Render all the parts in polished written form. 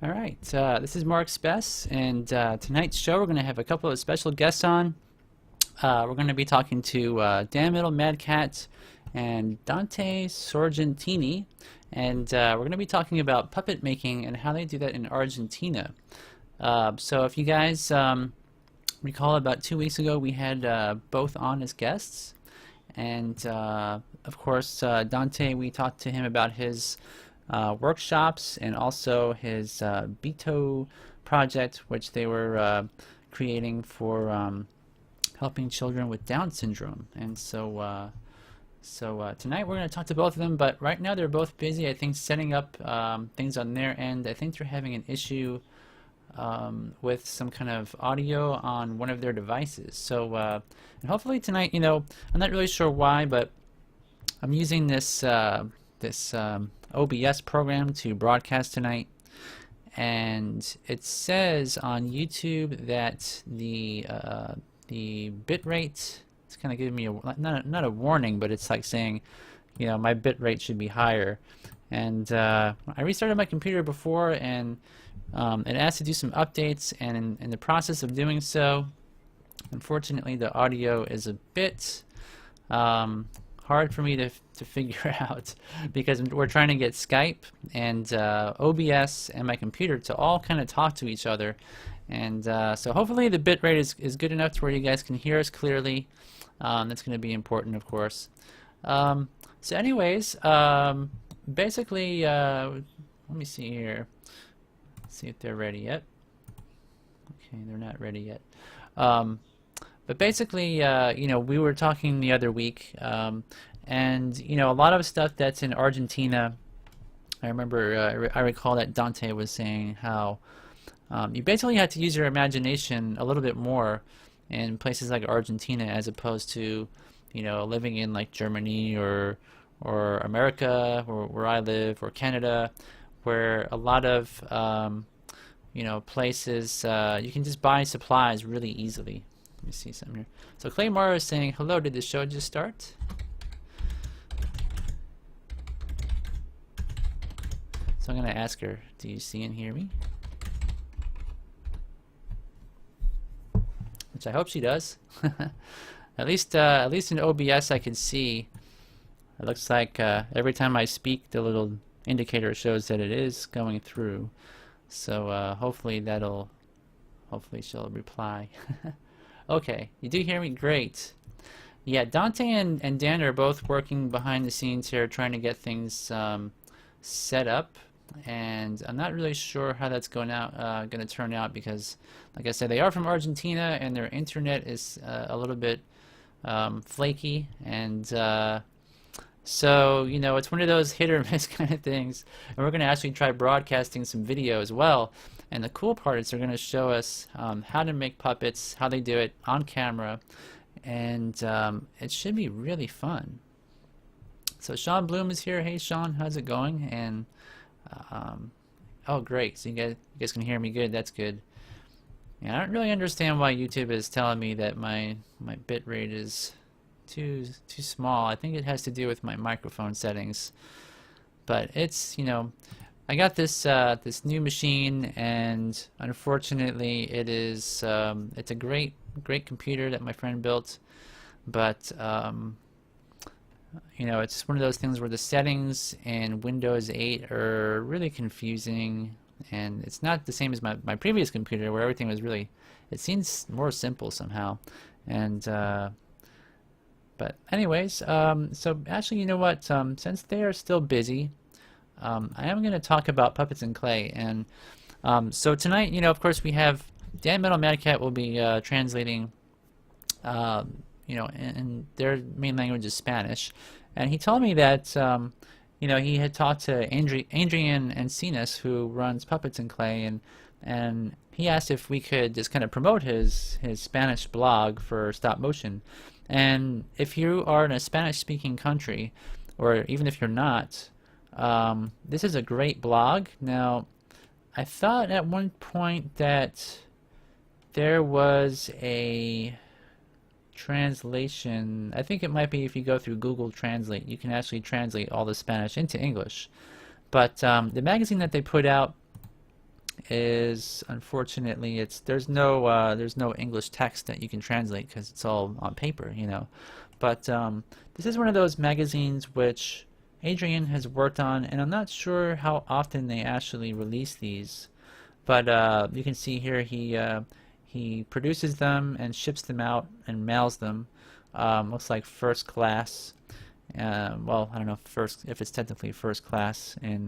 All right, this is Mark Spess, and tonight's show we're going to have a couple of special guests on. We're going to be talking to Dan Metalmadcat and Dante Sorgentini, and we're going to be talking about puppet making and how they do that in Argentina. So if you guys recall, about 2 weeks ago we had both on as guests, and of course Dante, we talked to him about his workshops and also his Beto project, which they were creating for helping children with Down syndrome. And so tonight we're going to talk to both of them, but right now they're both busy, I think, setting up things on their end. I think they're having an issue with some kind of audio on one of their devices. So and hopefully tonight, I'm not really sure why, but I'm using this OBS program to broadcast tonight, and it says on YouTube that the bit rate, it's kind of giving me not a warning, but it's like saying, my bit rate should be higher. And I restarted my computer before, and it asked to do some updates, and in the process of doing so, unfortunately the audio is a bit hard for me to figure out, because we're trying to get Skype and OBS and my computer to all kind of talk to each other, and so hopefully the bit rate is good enough to where you guys can hear us clearly. That's going to be important, of course. So anyways, basically, let me see here. Let's see if they're ready yet. Okay, they're not ready yet. But basically, we were talking the other week, and a lot of stuff that's in Argentina. I remember, I recall that Dante was saying how you basically had to use your imagination a little bit more in places like Argentina, as opposed to, living in like Germany or America, or where I live, or Canada, where a lot of places you can just buy supplies really easily. Let me see something here. So Claymore is saying, hello, did the show just start? So I'm going to ask her, do you see and hear me? Which I hope she does. At least in OBS I can see. It looks like every time I speak, the little indicator shows that it is going through. So hopefully she'll reply. Okay, you do hear me? Great. Yeah, Dante and Dan are both working behind the scenes here, trying to get things set up, and I'm not really sure how that's going to turn out, because, like I said, they are from Argentina, and their internet is a little bit flaky, and so it's one of those hit or miss kind of things. And we're going to actually try broadcasting some video as well. And the cool part is they're going to show us how to make puppets, how they do it on camera, and it should be really fun. So Sean Bloom is here. Hey Sean, how's it going? And oh great, so you guys can hear me good. That's good. Yeah, I don't really understand why YouTube is telling me that my bit rate is too small. I think it has to do with my microphone settings. But it's, I got this this new machine, and unfortunately it is it's a great computer that my friend built, but it's one of those things where the settings in Windows 8 are really confusing, and it's not the same as my previous computer, where everything was really, it seems more simple somehow. And but anyways, so actually, you know what, since they are still busy, I am going to talk about puppets and clay. And so tonight, of course, we have Dan Metalmadcat will be translating, and their main language is Spanish. And he told me that, he had talked to Adrian Encinas, who runs Puppets and Clay, and he asked if we could just kind of promote his Spanish blog for stop motion. And if you are in a Spanish-speaking country, or even if you're not, this is a great blog. Now, I thought at one point that there was a translation. I think it might be if you go through Google Translate, you can actually translate all the Spanish into English. But the magazine that they put out is, unfortunately, there's no English text that you can translate because it's all on paper, you know. But this is one of those magazines which Adrian has worked on, and I'm not sure how often they actually release these. But you can see here he produces them and ships them out and mails them. Looks like first class. Well, I don't know if it's technically first class in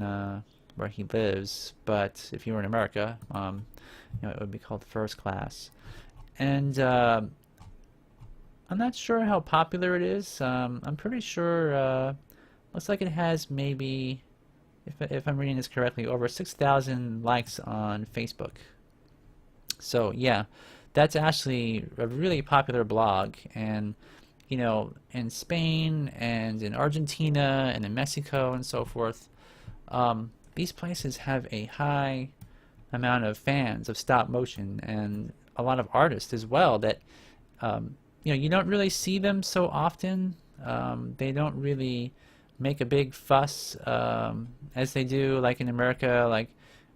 where he lives, but if you were in America, you know, it would be called first class. And I'm not sure how popular it is. I'm pretty sure. Looks like it has maybe, if I'm reading this correctly, over 6,000 likes on Facebook. So yeah, that's actually a really popular blog, and you know, in Spain and in Argentina and in Mexico and so forth, these places have a high amount of fans of stop motion and a lot of artists as well that you know, you don't really see them so often. They don't really make a big fuss as they do like in America. Like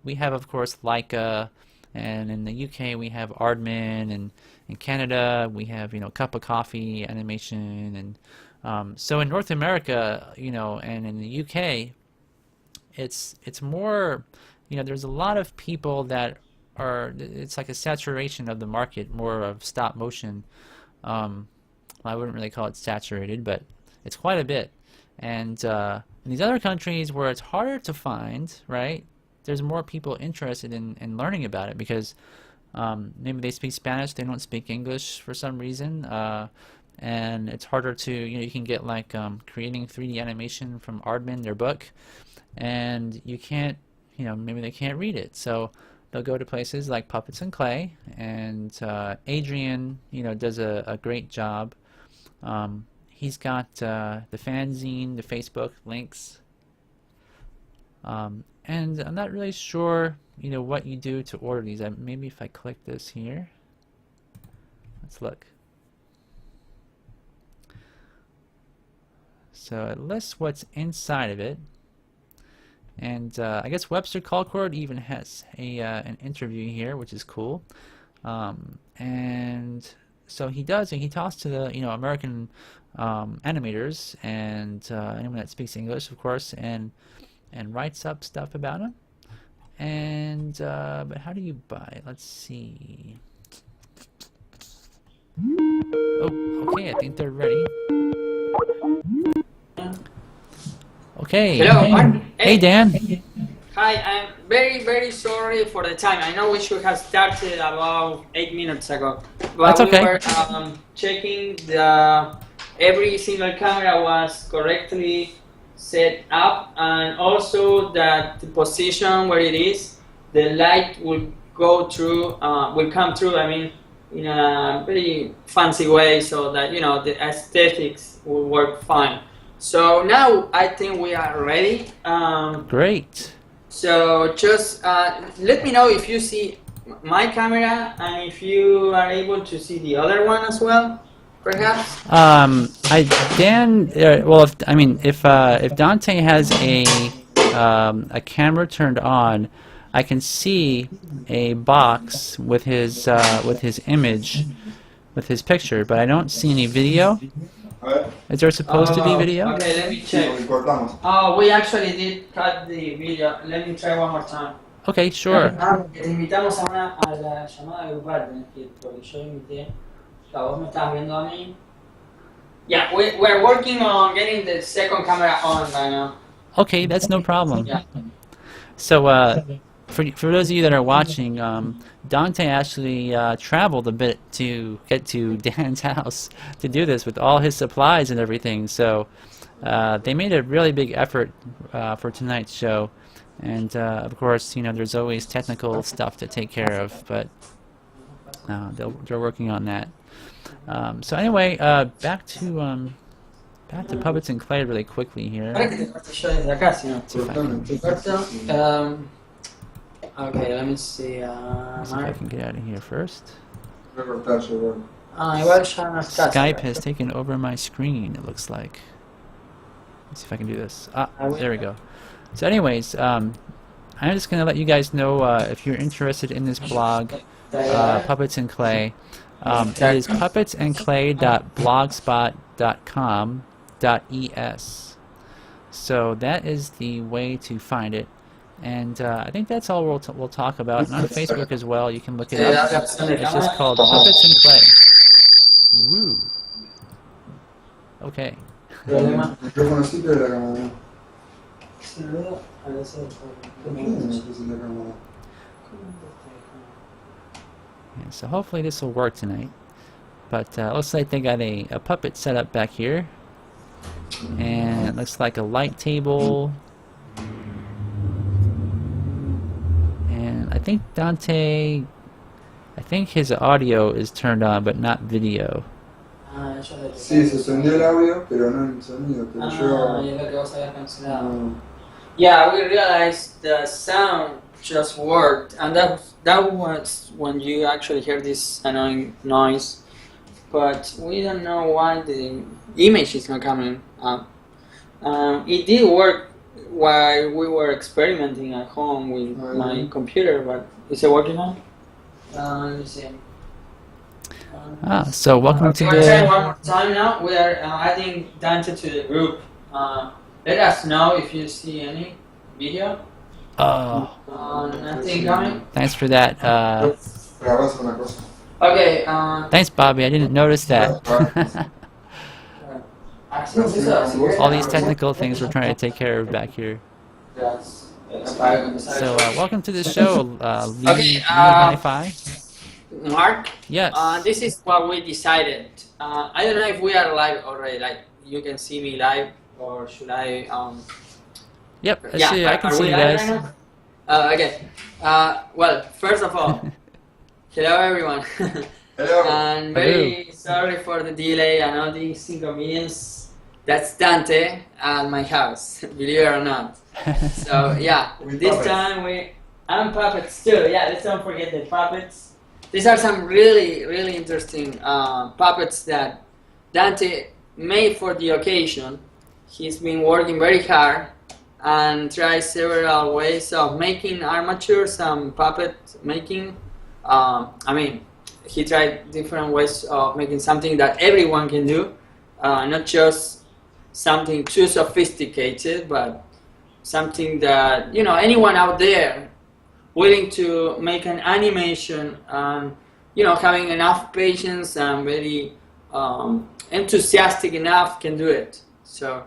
we have, of course, Leica, and in the UK we have Aardman, and in Canada we have, you know, Cup of Coffee Animation, and so in North America, you know, and in the UK, it's more, you know, there's a lot of people that it's like a saturation of the market, more of stop motion. Well, I wouldn't really call it saturated, but it's quite a bit. And in these other countries where it's harder to find, right, there's more people interested in learning about it because maybe they speak Spanish, they don't speak English for some reason, and it's harder to, you know, you can get like creating 3D animation from Aardman, their book, and you can't, you know, maybe they can't read it, so they'll go to places like Puppets and Clay, and Adrian, you know, does a great job. He's got the fanzine, the Facebook links, and I'm not really sure, you know, what you do to order these. Maybe if I click this here, let's look. So it lists what's inside of it, and I guess Webster Colcord even has an interview here, which is cool. And so he does, and he talks to the, you know, American animators and anyone that speaks English, of course, and writes up stuff about them. And but how do you buy it? Let's see. Oh, okay, I think they're ready. Okay. Hello, Mark. Hey, Dan. Hi, I'm very sorry for the time. I know we should have started about 8 minutes ago, but That's okay. we were checking every single camera was correctly set up, and also that the position where it is, the light will go through, will come through. I mean, in a very fancy way, so that, you know, the aesthetics will work fine. So now I think we are ready. Great. So just let me know if you see my camera and if you are able to see the other one as well, perhaps. Dan. Well, if Dante has a camera turned on, I can see a box with his image, with his picture, but I don't see any video. Is there supposed to be video? Okay, let me check. Oh, we actually did cut the video. Let me try one more time. Okay, sure. Te invitamos a la llamada grupal, porque yo invité. Vos me estás viendo a mí. Yeah, we're working on getting the second camera on right now. Okay, that's no problem. Yeah. So, for those of you that are watching, Dante actually traveled a bit to get to Dan's house to do this with all his supplies and everything. So they made a really big effort for tonight's show, and of course, you know, there's always technical stuff to take care of, but they're working on that. So anyway, back to Puppets and Clay really quickly here. Okay, let me see. Let's see if I can get out of here first. Skype has taken over my screen, it looks like. Let's see if I can do this. There we go. So anyways, I'm just going to let you guys know if you're interested in this blog, Puppets and Clay. It is puppetsandclay.blogspot.com.es. So that is the way to find it. And I think that's all we'll talk about. And on Facebook as well, you can look it up. It's just called Puppets and Clay. Woo. Okay. Problema. Micrófono sí, pero la cámara no. Si no veo, a veces ¿Por qué no me puse la cámara? Yeah, so hopefully this will work tonight. But looks like they got a puppet set up back here. And it looks like a light table. And I think Dante, I think his audio is turned on, but not video. Sí, se prendió el audio, pero no el sonido. Pero yo. y es lo que vos habías cancelado. Yeah, we realized the sound just worked, and that was when you actually hear this annoying noise. But we don't know why the image is not coming up. It did work while we were experimenting at home with my computer, but is it working now? Let me see. So welcome to We're trying one the... more time now. We are adding Dante to the group. Let us know if you see any video. Oh, Nothing coming. thanks for that. Grabás una cosa. Okay. Thanks, Bobby. I didn't notice that. All these technical things we're trying to take care of back here. So welcome to the show, Lee Hi-Fi. Mark. Yes. This is what we decided. I don't know if we are live already. Like you can see me live, or should I? Yep. I can are see we you live guys. right now? Okay. Well, first of all, hello everyone. Hello. And very sorry for the delay and all these inconvenience. That's Dante at my house, believe it or not. So yeah, this time I'm puppets too. Yeah, let's don't forget the puppets. These are some really interesting puppets that Dante made for the occasion. He's been working very hard and tried several ways of making armatures and puppet making. He tried different ways of making something that everyone can do, not just something too sophisticated, but something that, you know, anyone out there willing to make an animation and, you know, having enough patience and very enthusiastic enough can do it. So,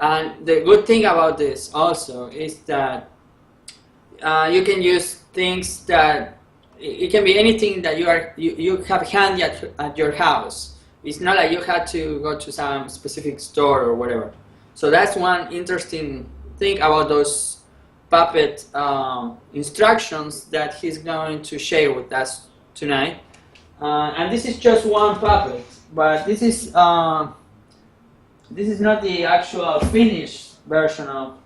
and the good thing about this also is that you can use things that it can be anything that you have handy at your house. It's not like you had to go to some specific store or whatever. So that's one interesting thing about those puppet instructions that he's going to share with us tonight. And this is just one puppet, but this is not the actual finished version of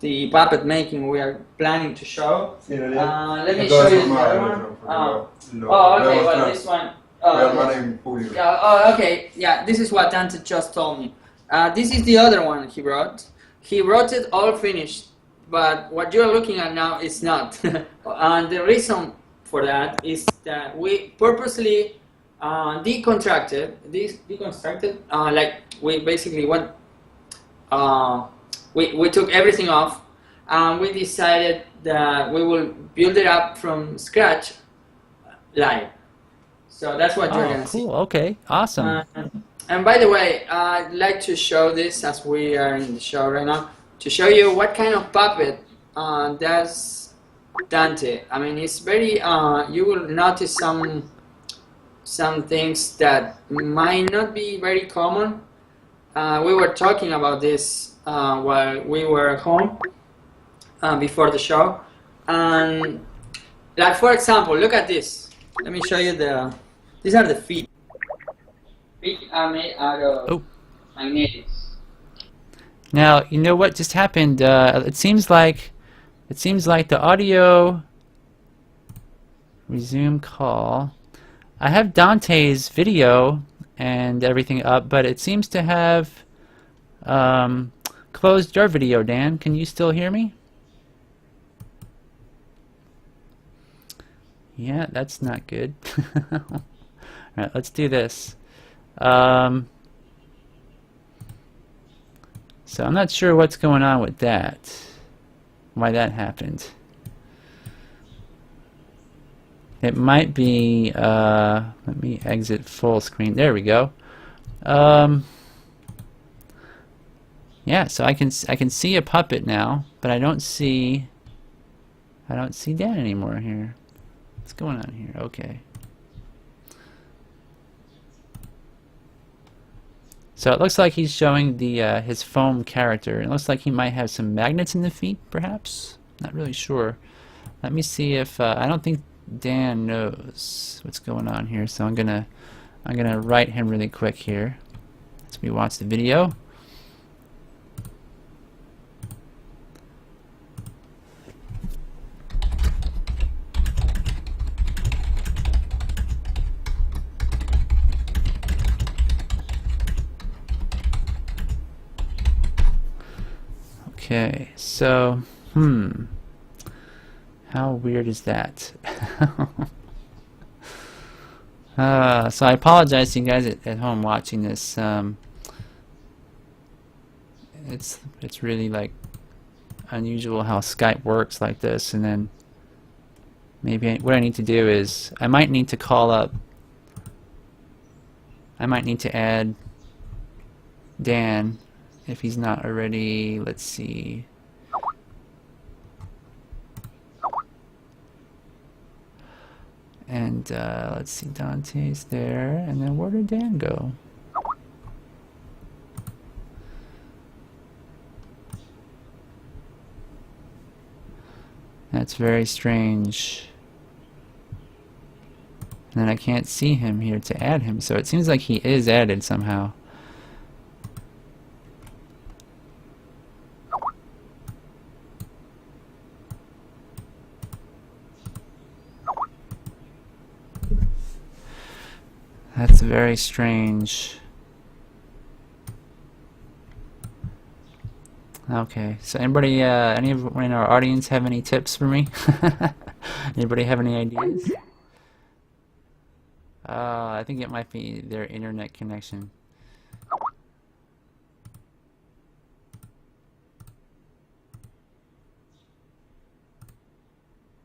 the puppet making we are planning to show. Let me show you the other one. Okay, well this one. Okay, yeah, this is what Dante just told me. This is the other one he wrote. He wrote it all finished, but what you're looking at now is not. And the reason for that is that we purposely deconstructed, like we basically went, we took everything off, and we decided that we will build it up from scratch live. So that's what you're going to see. Cool. Okay. Awesome. And by the way, I'd like to show this as we are in the show right now, to show you what kind of puppet does Dante. I mean, it's very, you will notice some things that might not be very common. We were talking about this while we were at home before the show. And like, for example, look at this. Let me show you these are the feet. Feet are made out of magnetics. Now, you know what just happened? It seems like the audio resume call. I have Dante's video and everything up, but it seems to have closed your video. Dan, can you still hear me? Yeah, that's not good. Alright, let's do this. So I'm not sure what's going on with that. Why that happened. It might be, let me exit full screen. There we go. Yeah, so I can see a puppet now, but I don't see Dan anymore here. What's going on here? Okay. So it looks like he's showing the his foam character. It looks like he might have some magnets in the feet, perhaps. Not really sure. Let me see if I don't think Dan knows what's going on here, so I'm gonna write him really quick here as we watch the video. Okay, so how weird is that? So I apologize to you guys at home watching this. It's really like unusual how Skype works like this, and then maybe what I need to do is I might need to call up. I might need to add Dan if he's not already. Let's see. And let's see, Dante's there, and then where did Dan go? That's very strange. And then I can't see him here to add him, so it seems like he is added somehow. That's very strange. Okay, so anybody, anyone in our audience have any tips for me? Anybody have any ideas? I think it might be their internet connection.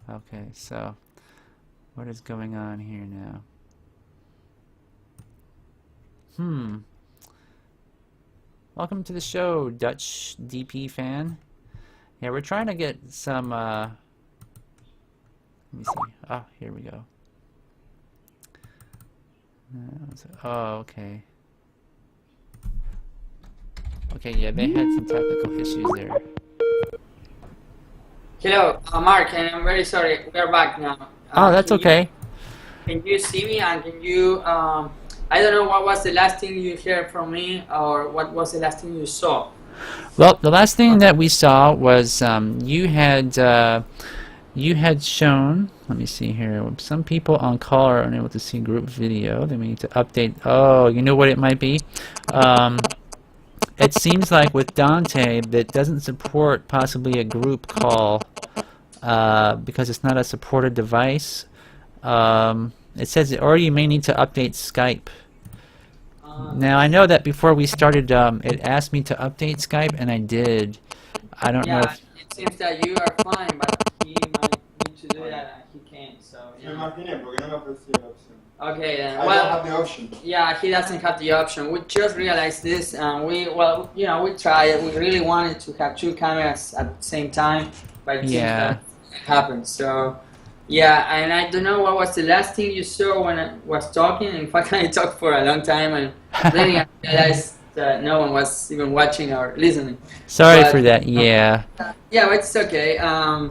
Okay, so what is going on here now? Welcome to the show, Dutch DP fan. Yeah, we're trying to get some, let me see. Oh, here we go. Oh, okay. Okay, yeah, they had some technical issues there. Hello, Mark, and I'm very sorry. We're back now. Oh, that's okay. Can you see me, and can you, I don't know what was the last thing you heard from me, or what was the last thing you saw? Well, the last thing that we saw was you had shown. Let me see here. Some people on call are unable to see group video. Then we need to update. Oh, you know what it might be? It seems like with Dante that doesn't support possibly a group call because it's not a supported device. It says, or you may need to update Skype. Now I know that before we started, it asked me to update Skype, and I did. I don't know. If it seems that you are fine, but he might need to do that, and he can't. So. Okay, then. I don't have the option. Yeah, he doesn't have the option. We just realized this, and we tried. We really wanted to have two cameras at the same time, but it happened. So. Yeah, and I don't know what was the last thing you saw when I was talking. In fact, I talked for a long time, and then I realized that no one was even watching or listening. Sorry for that. Yeah. Yeah, it's okay. And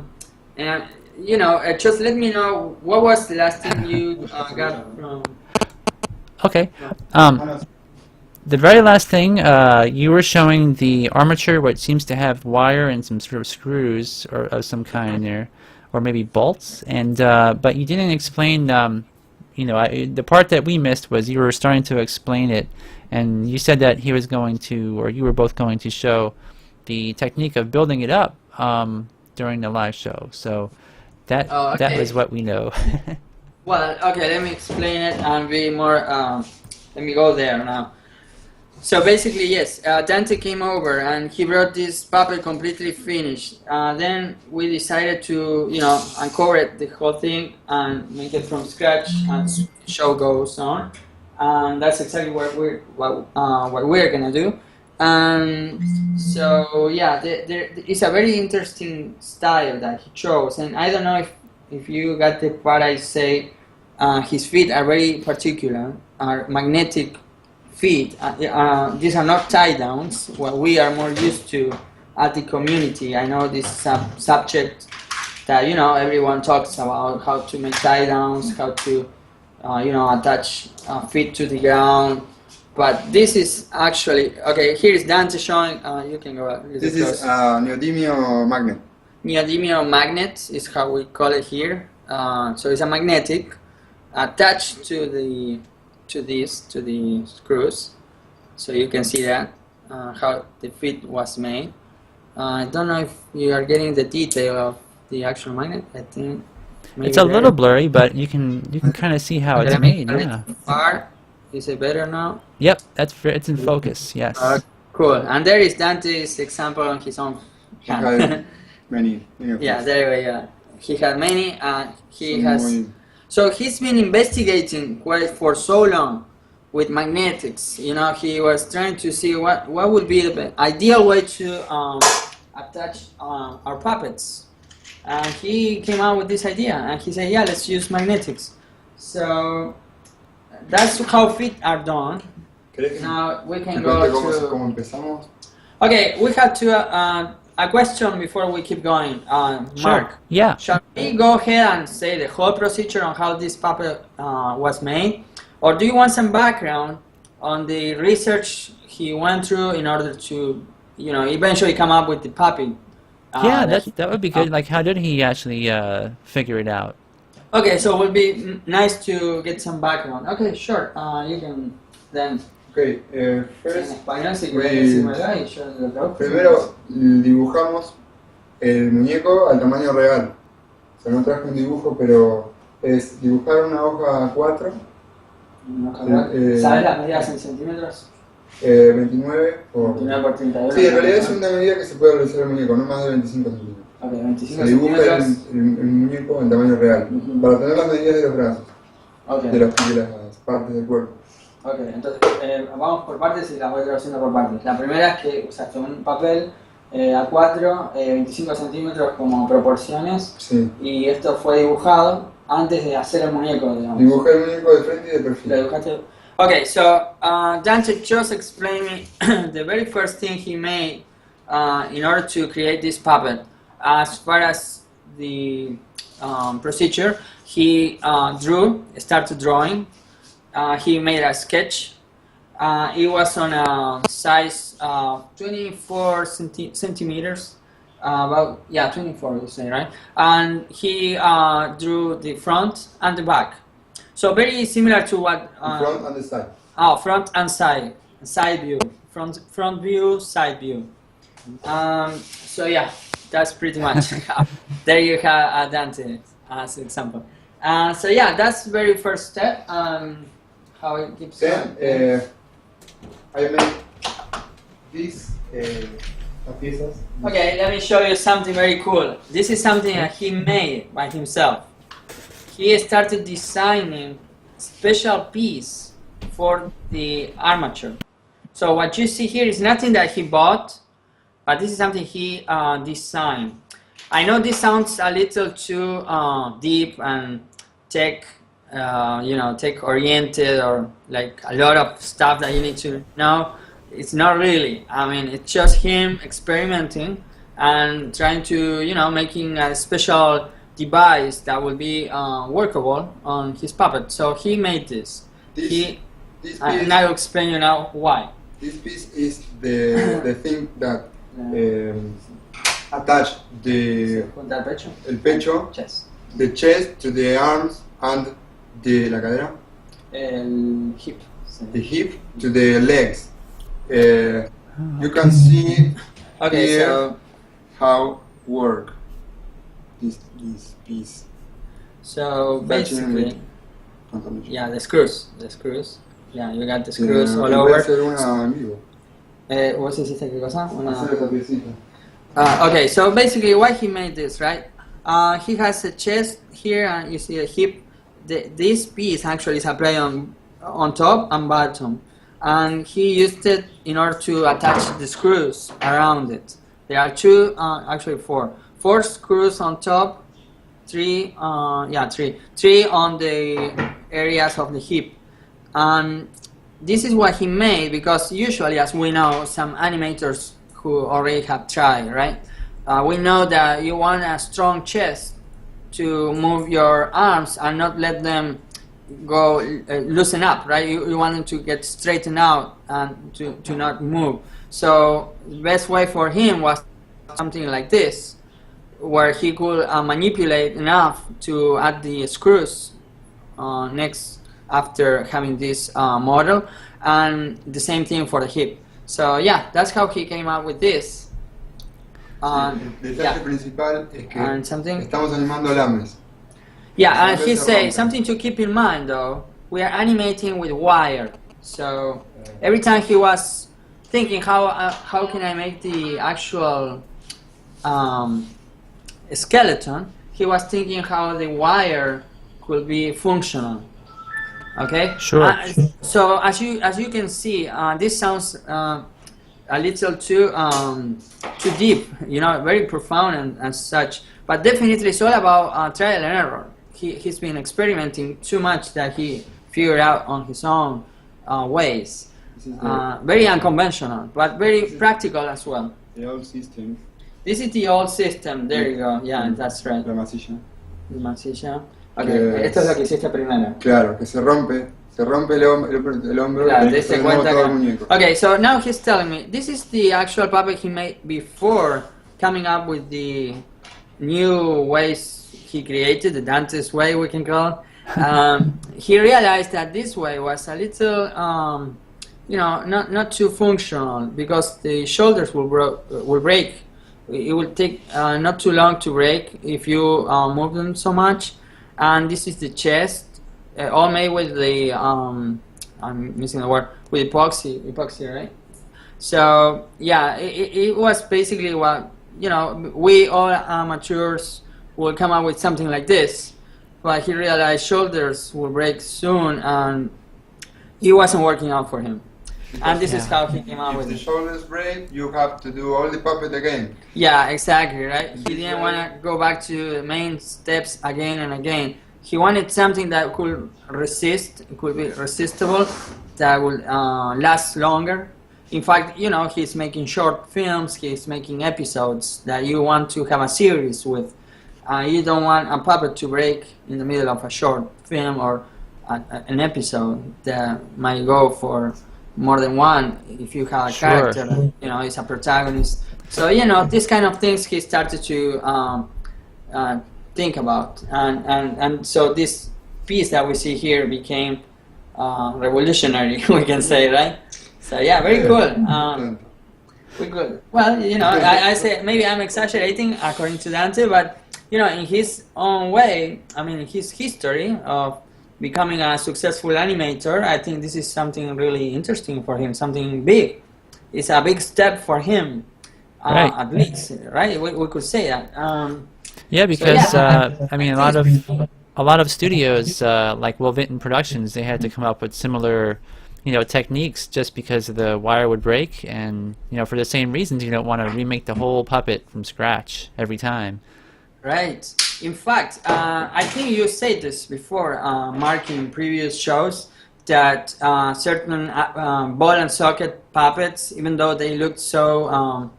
just let me know what was the last thing you got from. Okay. The very last thing you were showing the armature, what seems to have wire and some sort of screws or of some kind there. Or maybe bolts, and but you didn't explain. The part that we missed was you were starting to explain it, and you said that he was going to, or you were both going to show the technique of building it up during the live show. So that was what we know. Well, okay, let me explain it and be more. Let me go there now. So basically, yes, Dante came over and he brought this puppet completely finished. Then we decided to, uncover it, the whole thing and make it from scratch as the show goes on. And that's exactly what we're gonna do. And so yeah, it's a very interesting style that he chose. And I don't know if you got the part I say. His feet are very particular, are magnetic feet. These are not tie downs, what we are more used to at the community. I know this subject that everyone talks about, how to make tie downs, how to attach feet to the ground. But this is actually okay. Here is Dante showing. You can go. This is a neodymium magnet. Neodymium magnet is how we call it here. So it's a magnetic attached to the screws, so you can see that how the fit was made. I don't know if you are getting the detail of the actual magnet. I think maybe It's a little blurry, but you can kind of see how it's made. a Yeah. little far. Is it better now? Yep. It's in focus. Yes. Cool. And there is Dante's example on his own hand. Many Yeah, there we go. He had many, and he has. So he's been investigating for so long with magnetics. He was trying to see what would be the ideal way to attach our puppets. And he came out with this idea, and he said, yeah, let's use magnetics. So that's how feet are done. Now we can go to... ¿Cómo empezamos? Okay, we have to... a question before we keep going. Mark, Yeah. shall we go ahead and say the whole procedure on how this puppet was made? Or do you want some background on the research he went through in order to, eventually come up with the puppet? Yeah, that would be good. Like, how did he actually figure it out? Okay, so it would be nice to get some background. Okay, sure. You can then... Okay, En first, español, si querés decírmelo y yo lo traduzco. primero dibujamos el muñeco al tamaño real. O sea, no traje un dibujo, pero es dibujar una hoja A4. ¿Sabes las medidas en centímetros? 29 por... 29 por 32. Sí, en realidad es una medida que se puede realizar el muñeco, no más de 25 centímetros. Ok, 25 Se dibuja centímetros. el muñeco en tamaño real, para tener las medidas de los brazos, Ok. de las partes del cuerpo. Ok, entonces vamos por partes y las voy traduciendo por partes. La primera es que usaste un papel A4, 25 centímetros como proporciones, Sí. y esto fue dibujado antes de hacer el muñeco, digamos. Dibujé el muñeco de frente y de Lo perfil. dibujaste. Okay, so Dante just explained me the very first thing he made in order to create this puppet. As far as the procedure, he started drawing. He made a sketch. It was on a size 24 centimeters, about 24 you say, right? And he drew the front and the back. So very similar to what Front and the side. front and side view, front view, side view. So yeah, that's pretty much. There you have Dante as an example. So yeah, that's the very first step. How it keeps Then going. I made these pieces. Okay, let me show you something very cool. This is something that he made by himself. He started designing special piece for the armature. So what you see here is nothing that he bought, but this is something he designed. I know this sounds a little too deep and tech oriented, or like a lot of stuff that you need to know. It's not really. I mean, it's just him experimenting and trying to, making a special device that will be workable on his puppet. So he made this. This piece, And I will explain you now why. this piece is the thing that attach Junta el pecho. el pecho, Chest. the chest to the arms and la cadera, El hip. the hip to the legs. You can see Okay, here so how work this piece. basically, Yeah, the screws. Yeah, you got the Sí, screws all voy a over. hacer una en vivo. ¿Vos hiciste qué cosa? Hacer esta piecita. Okay, so basically why he made this, right? He has a chest here and you see a hip. This piece actually is applied on top and bottom. And he used it in order to attach the screws around it. There are two, actually four. Four screws on top, three on the areas of the hip. And this is what he made because usually, as we know, some animators who already have tried, right? We know that you want a strong chest to move your arms and not let them go loosen up, right? You want them to get straightened out and to not move. So the best way for him was something like this, where he could manipulate enough to add the screws next after having this model, and the same thing for the hip. So yeah, that's how he came up with this. El detalle principal es que estamos animando alambres. Yeah, and he says something to keep in mind though. We are animating with wire, so every time he was thinking how can I make the actual skeleton, he was thinking how the wire could be functional. Okay. Sure. So as you can see, this sounds a little too deep, very profound and such. But definitely, it's all about trial and error. He's been experimenting too much that he figured out on his own ways. Very unconventional, but very practical as well. The old system. This is the old system. There you go. Yeah, that's right. La masilla. La masilla. Okay, esto es lo que hiciste primero. Claro, que se rompe el hombro Claro, y te se diste cuenta todo el que... muñeco. Okay, so now he's telling me this is the actual puppet he made before coming up with the new ways he created, the Dante's way we can call it. He realized that this way was a little, not too functional because the shoulders will break. It will take not too long to break if you move them so much. And this is the chest, all made with the I'm missing the word, with epoxy, right? So yeah, it was basically what we all amateurs will come up with something like this, but he realized shoulders will break soon, and it wasn't working out for him. And this is how he came out with it. If the shoulders break, you have to do all the puppet again. Yeah, exactly, right? He didn't want to go back to the main steps again and again. He wanted something that could could be resistible, that would last longer. In fact, he's making short films, he's making episodes that you want to have a series with. You don't want a puppet to break in the middle of a short film or an episode that might go for more than one if you have a character that, is a protagonist. So these kind of things he started to think about, and so this piece that we see here became revolutionary, we can say, right? So yeah, very cool. We good. Well, I say maybe I'm exaggerating according to Dante, but in his own way, I mean, his history of becoming a successful animator, I think this is something really interesting for him, something big. It's a big step for him, right. At least, right? We could say that. Yeah, because I mean, a lot of studios like Will Vinton Productions, they had to come up with similar, techniques just because the wire would break, and for the same reasons, you don't want to remake the whole puppet from scratch every time. Right. In fact, I think you said this before, Mark, in previous shows, that certain ball and socket puppets, even though they looked so,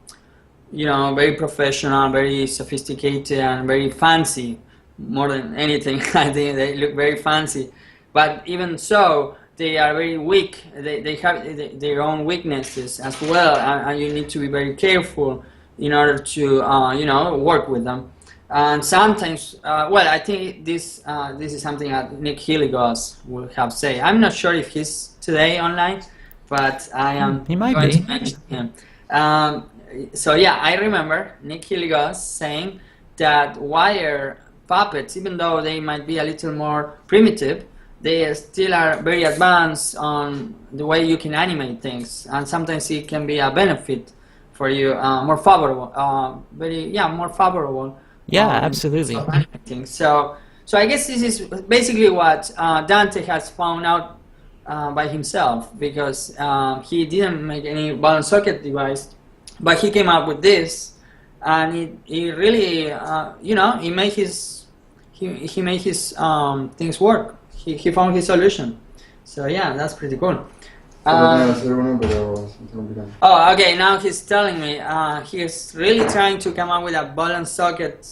very professional, very sophisticated, and very fancy, more than anything, I think they look very fancy. But even so, they are very weak. They have their own weaknesses as well, and you need to be very careful in order to, work with them. And sometimes, I think this is something that Nick Hilligos will have say. I'm not sure if he's today online, but I am he might going be. to mention him. So yeah, I remember Nick Hilligos saying that wire puppets, even though they might be a little more primitive, they still are very advanced on the way you can animate things, and sometimes it can be a benefit for you, more favorable, more favorable. Yeah, absolutely. of animating. So I guess this is basically what Dante has found out by himself, because he didn't make any ball and socket device, but he came up with this, and he really, he made his things work. He found his solution. So yeah, that's pretty cool. Oh, okay. Now he's telling me he's really trying to come up with a ball and socket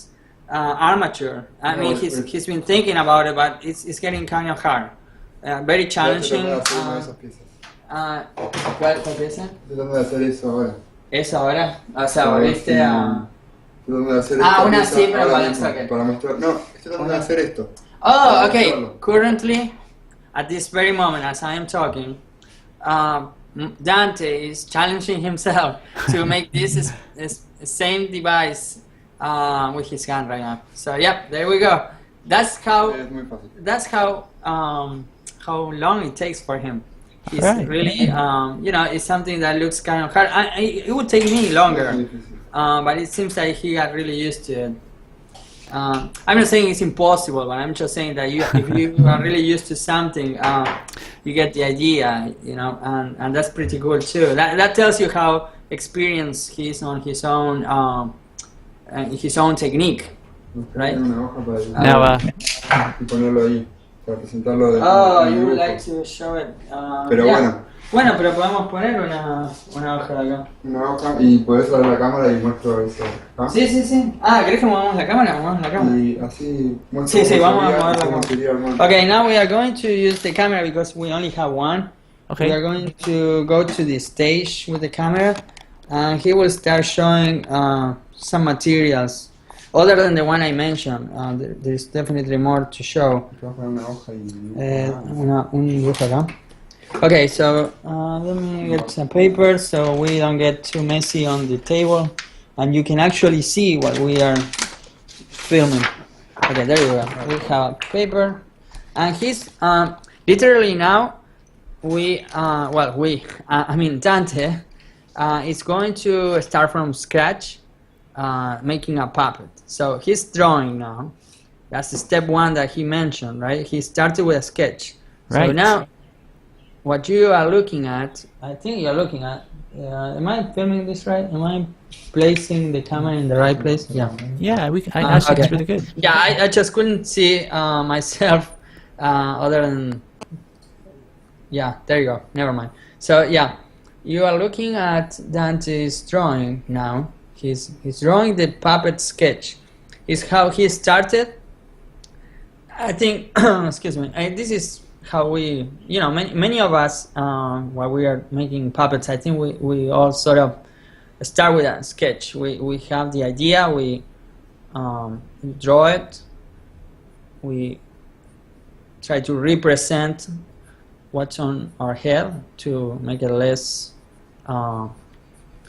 armature. I mean, he's been thinking about it, but it's getting kind of hard. Very challenging. ¿Cuál pieza? Tratando de hacer eso ahora. Eso ahora. O sea, volviste a. Tratando de hacer esto. Una sí, pero ball and socket. Para mostrar. No, estoy tratando de hacer esto. Oh, okay. Currently, at this very moment, as I am talking, Dante is challenging himself to make this same device with his hand right now. So, yep, there we go. That's how long it takes for him. He's really, it's something that looks kind of hard. It would take me longer, but it seems like he got really used to it. I'm not saying it's impossible, but I'm just saying that if you are really used to something, you get the idea, and that's pretty cool too. That tells you how experienced he is on his own technique, right? Now, You would like to show it? Pero yeah. Bueno, pero podemos poner una hoja de acá. Una hoja y puedes usar la cámara y muestro eso. ¿Ah? Sí. ¿Querés que movamos la cámara? Movamos la cámara. Y así Sí, vamos a mover la cámara. Okay, now we are going to use the camera because we only have one. Okay. We are going to go to the stage with the camera, and he will start showing some materials. Other than the one I mentioned, there's definitely more to show. Un dibujo acá. Okay, so let me get some paper so we don't get too messy on the table, and you can actually see what we are filming. Okay, there you go. We have paper, and he's literally now. Dante is going to start from scratch, making a puppet. So he's drawing now. That's step one that he mentioned, right? He started with a sketch. Right. So now, what you are looking at, I think you're looking at, am I filming this right? Am I placing the camera in the right place? Yeah. Yeah, I think it's really good. Yeah, I just couldn't see myself other than, yeah, there you go, never mind. So yeah, you are looking at Dante's drawing now. He's drawing the puppet sketch. Is how he started. I think, excuse me, this is how we, many of us, while we are making puppets, I think we all sort of start with a sketch. We have the idea, we draw it, we try to represent what's on our head to make it less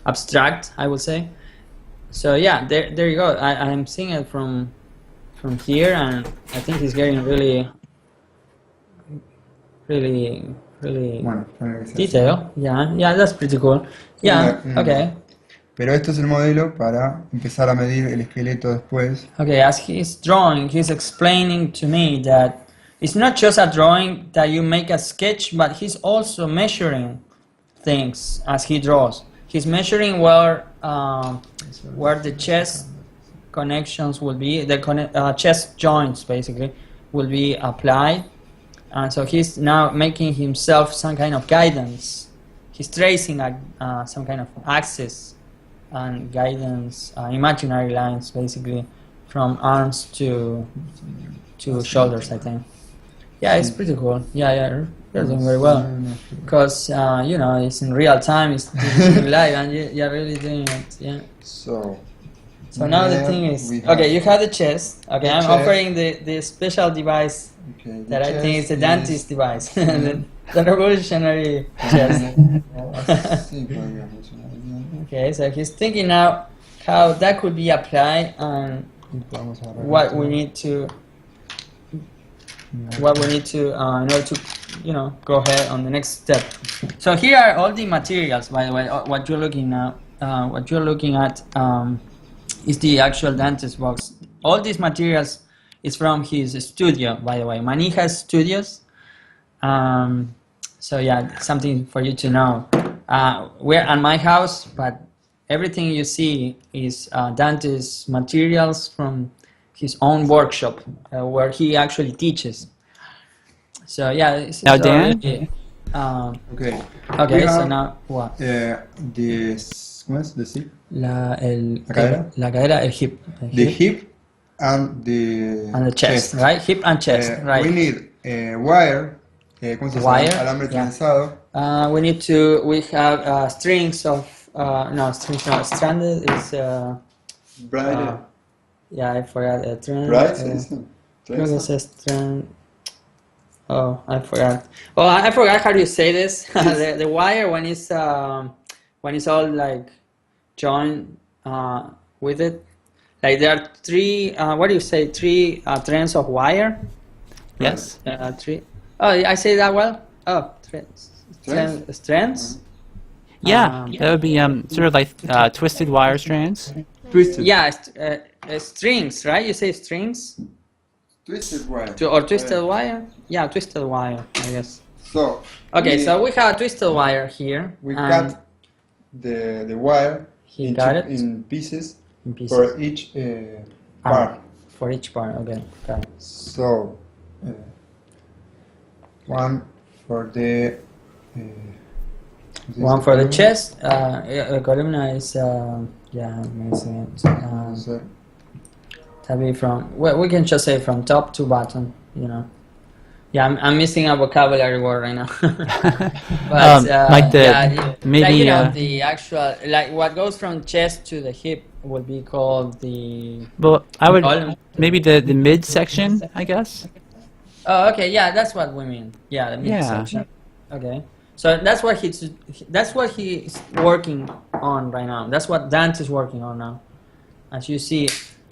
abstract, I would say. So yeah, there you go. I'm seeing it from here, and I think he's getting really detail. Yeah, that's pretty cool. Yeah, okay. Pero esto es el modelo para empezar a medir el esqueleto después. Okay, as he's drawing, he's explaining to me that it's not just a drawing that you make a sketch, but he's also measuring things as he draws. He's measuring where the chest connections will be, the chest joints basically will be applied, and so he's now making himself some kind of guidance. He's tracing some kind of axis and guidance, imaginary lines basically, from arms to shoulders, I think. Yeah, it's pretty cool. Yeah, you're doing very well. Because, it's in real time, it's live, and you're really doing it, yeah. So now the thing is, okay, you have the chest. Okay, I'm offering the special device that I think is the Dante's device. the revolutionary chest. Okay, so he's thinking now how that could be applied and what we need to what we need to in order to, go ahead on the next step. So here are all the materials, by the way. What you're looking at, is the actual Dante's box. All these materials is from his studio, by the way, Manijas Studios. So yeah, something for you to know. We're at my house, but everything you see is Dante's materials from his own workshop, where he actually teaches. So yeah, this is Now, Dan? Okay. Okay, so now what? This, ¿cómo es? The zip? La cadera? cadera, el hip. The hip and the chest, right? Hip and chest, right? We need wire, ¿cómo se Wire, llama? Alambre yeah. trenzado. We have strings of, stranded is, Braided. yeah, I forgot. Right? Creo que es strand. Oh, I forgot. Oh, I forgot how you say this. the wire when it's all like joined with it. Like there are three. What do you say? Three strands of wire. Yes. Three. Oh, I say that well. Oh, strands. Yeah, that would be sort of like twisted wire strands. Twisted. Yeah, strings, right? You say strings. Twisted wire. Or twisted wire? Yeah, twisted wire, I guess. So. Okay, so we have a twisted wire here. We cut the wire in pieces for each part. For each part, okay. Got it. So, one for the chest. The columna is amazing. Tabby from, well, we can just say from top to bottom, Yeah, I'm missing a vocabulary word right now. But like maybe the actual, like what goes from chest to the hip would be called the. Well, I would maybe the mid section, I guess. Oh, okay, yeah, that's what we mean. Yeah, the mid section. Okay, so that's what he's working on right now. That's what Dante is working on now, as you see.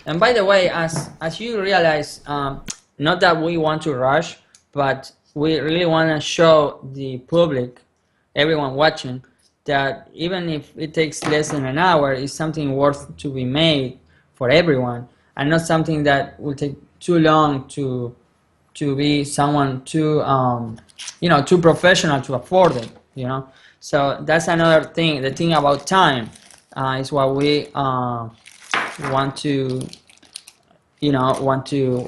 And by the way, as you realize, not that we want to rush, but we really want to show the public, everyone watching, that even if it takes less than an hour, it's something worth to be made for everyone, and not something that will take too long to be someone too too professional to afford it. So that's another thing. The thing about time is what we want to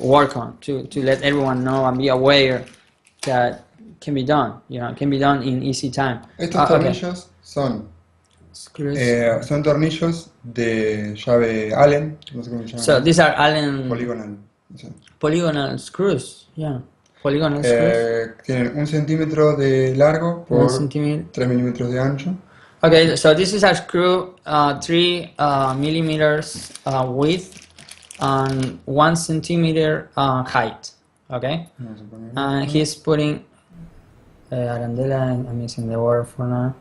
work on to let everyone know and be aware that can be done. Can be done in easy time. Estos tornillos son tornillos de llave Allen, no sé cómo se llama. So these are Allen polygonal screws. Yeah, polygonal screws. Tienen 1 centímetro de largo por 3 milímetros de ancho. Okay, so this is a screw 3 millimeters width and 1 centimeter height. Okay, and he's putting arandela. I'm missing the word for now.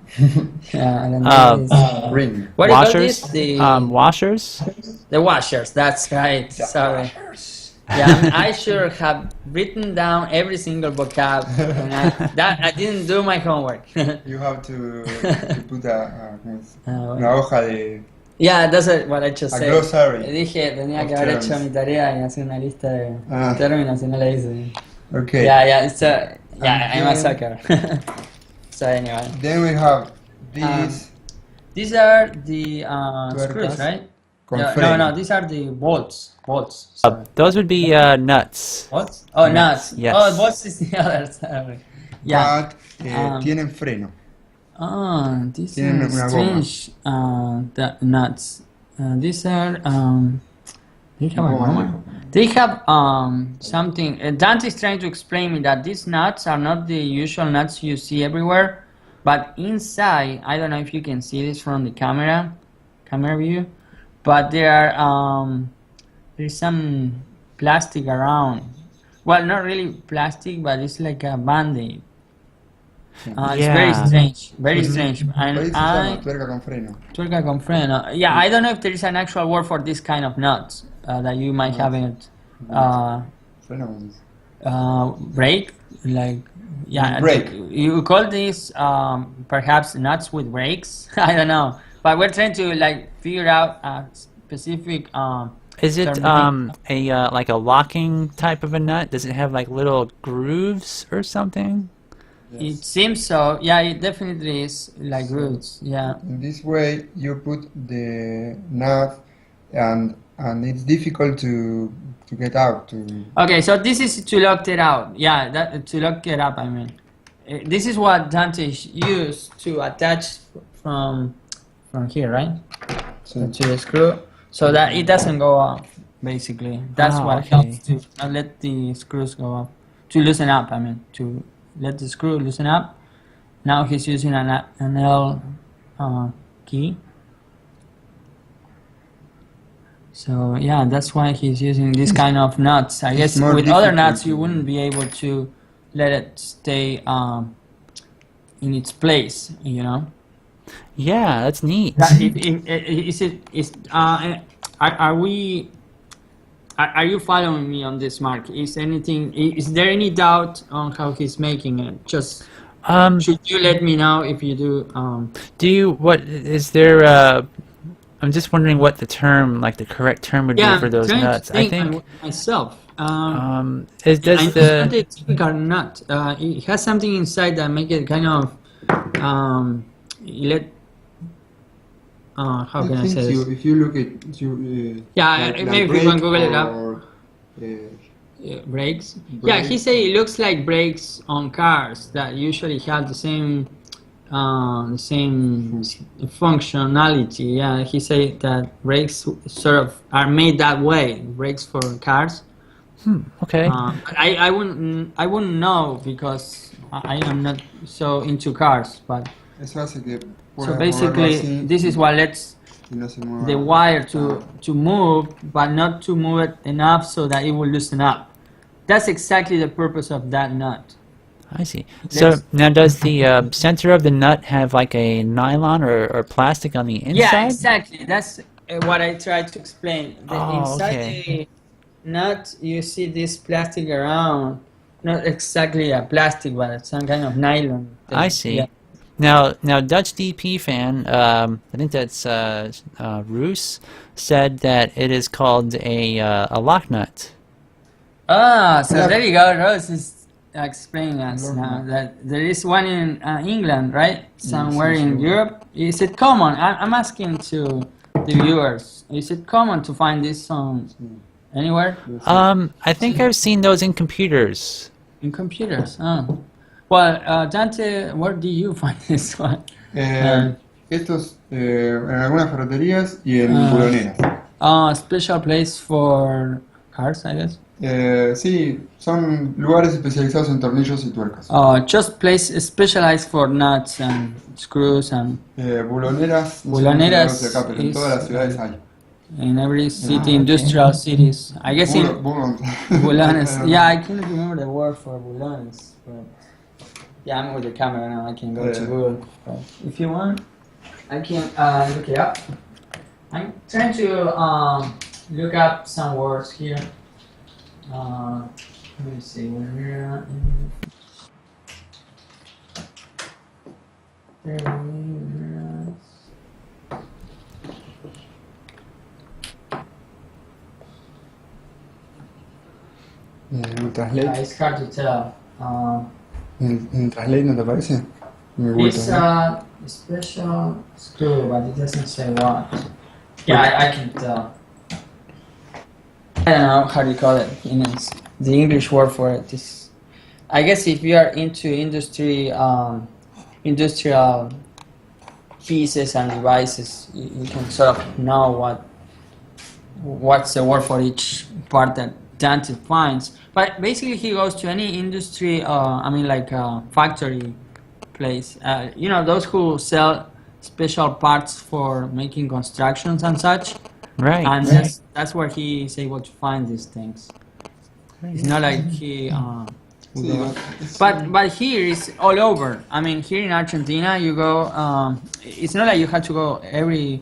Ring. What washers. Do you call this? Washers. The washers. That's right. Sorry. Yeah, I should have written down every single vocab, and I didn't do my homework. You have to put una hoja de. Yeah, that's what I just said. Glossary. Dije, tenía que haber hecho mi tarea y hacer una lista de términos y no la hice. Okay. Yeah, I'm a sucker. So anyway. Then we have these. These are the screws, right? No, these are the bolts. Those would be nuts. Bolts? Oh, nuts. Yes. Oh, bolts is the other. Sorry. Yeah. But tienen freno. Oh, these are strange. The nuts. These are. They have a goma. They have something. Dante is trying to explain me that these nuts are not the usual nuts you see everywhere, but inside, I don't know if you can see this from the camera view, but there are there's some plastic around. Well, not really plastic, but it's like a band-aid. It's very strange, very strange. And tuerca con freno. Tuerca con freno. Yeah, I don't know if there is an actual word for this kind of nuts that you might haven't. Break, like, yeah, Break. you call this perhaps nuts with brakes. I don't know, but we're trying to like figure out a specific Is it terminology. a like a locking type of a nut? Does it have like little grooves or something? It seems so. Yeah, it definitely is like So, roots. Yeah. in this way, you put the nut, and it's difficult to get out. Okay, so this is to lock it out. Yeah, that to lock it up. I mean, this is what Dante used to attach from here, right? So, To the screw, so that it doesn't go off. Basically, that's Ah, what okay. helps to not let the screws go off, to loosen up. I mean, to let the screw loosen up. Now he's using an L key. So yeah, that's why he's using this kind of nuts. I guess more with other difficult nuts you to- wouldn't be able to let it stay in its place. You know. Yeah, that's neat. Are we? Are you following me on this, Mark? Is there any doubt on how he's making it? Just should you let me know if you do? Do you what is there? I'm just wondering what the term, like the correct term, would be Yeah, for I'm those trying to nuts. I think think myself. is I does know it's not the a typical nut. It has something inside that make it kind of let. How can I say this? if you look at you, Yeah, maybe if you can Google it up. or, Brakes. Yeah, he brakes said it looks like brakes on cars that usually have the same functionality. Yeah, he said that brakes sort of are made that way. Brakes for cars. okay? I wouldn't know because I am not so into cars. But Eso hace que so puedas moverlo basically, así this is what lets y no se mueva. the wire to move, but not to move it enough so that it will loosen up. That's exactly the purpose of that nut. I see. So Let's- now, does the center of the nut have like a nylon or plastic on the inside? Yeah, exactly. That's what I tried to explain. Oh, Inside okay. the nut, you see this plastic around. Not exactly a plastic, but some kind of nylon thing. I see. Yeah. Now, Dutch DP fan, I think that's Roos, said that it is called a lock nut. Ah, so Yeah. there you go. Rose is explaining us Lock now nut. that there is one in England, right? Somewhere in sure. Europe. Is it common? I'm asking to the viewers. Is it common to find this on anywhere I think I've seen those in computers. in computers? Oh. Well, Dante, where do you find this one? Estos en algunas ferreterías y en Ah. buloneras. Special place for cars, I guess. Sí, son lugares especializados en tornillos y tuercas. Just place specialized for nuts and screws and Buloneras, no sé cómo se Buloneras traduce acá, pero en is- todas las ciudades hay. in every city, okay. industrial cities. I guess in Bulon. bulones. Yeah, I can't remember the word for bulones. But yeah, I'm with the camera now. I can go to Yeah. Google. But if you want, I can look it up. I'm trying to look up some words here. Let me see. En Translate, It's hard to tell. en Translate ¿no te parece? Me gusta, It's ¿no? a special screw, but it doesn't say what. Yeah, I can tell. I don't know how do you call it. The English word for it is. I guess if you are into industrial pieces and devices, you can sort of know what's the word for each part that Dante finds. But basically, he goes to any industry. Like a factory place. You know, those who sell special parts for making constructions and such. Right. And right. that's where he is able to find these things. It's not like he. Sí, es- But here is all over. I mean, here in Argentina, you go. It's not like you have to go to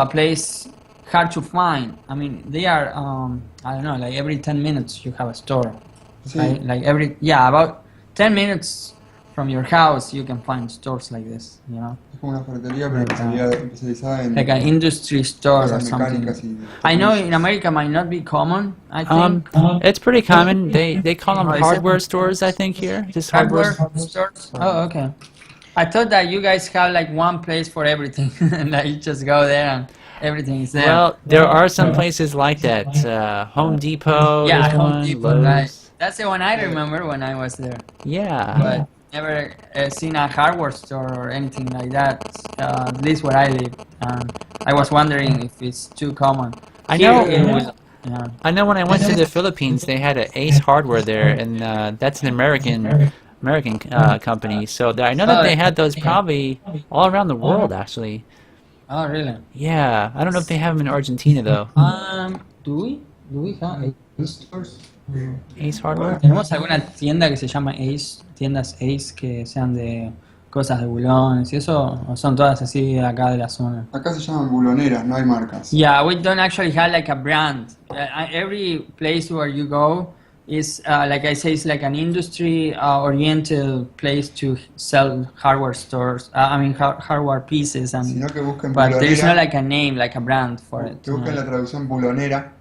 a place hard to find. I mean, they are. I don't know. Like every 10 minutes, you have a store. Sí. right? Like about 10 minutes from your house, you can find stores like this, you know, Es como una ferretería, pero especializada en like an industry store or cosas something. mecánicas y I know in tornillos. America might not be common. I think It's pretty common. They call them Oh, is it? hardware stores, I think, here. Just hardware hardware. stores. Oh, okay. I thought that you guys have like one place for everything, and that you just go there and everything is there. Well, there are some places like that. Home Depot Yeah, is Home one. Depot, right? Lowe's. That's the one I remember when I was there. Yeah. But never seen a hardware store or anything like that. At least where I live. I was wondering if it's too common. I Here know. it was- yeah. I know when I went to the Philippines, they had an Ace Hardware there, and that's an American company. So I know that they had those probably all around the world, actually. Oh, really? Yeah, I don't know if they have them in Argentina though. Do we have Ace stores? Ace Hardware. ¿Tenemos alguna tienda que se llama Ace, tiendas Ace que sean de cosas de bulones y eso? ¿O son todas así de acá de la zona? Acá se llaman buloneras, no hay marcas. Yeah, we don't actually have like a brand. Every place where you go is, like I say, it's like an industry oriented place to sell hardware stores. Hardware pieces, Sino que busquen but there is not bulonera, like a name, like a brand for it. que busquen la traducción bulonera.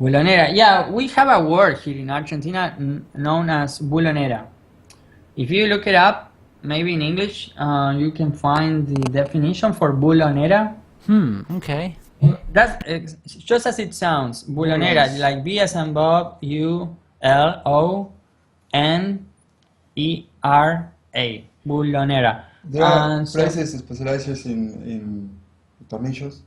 Bulonera. Yeah, we have a word here in Argentina known as bulonera. If you look it up, maybe in English, you can find the definition for bulonera. Okay. That's just as it sounds. Bulonera, Yes. like B as in Bob, U-L-O-N-E-R-A. Bulonera. There are And so- places specialized in tornillos,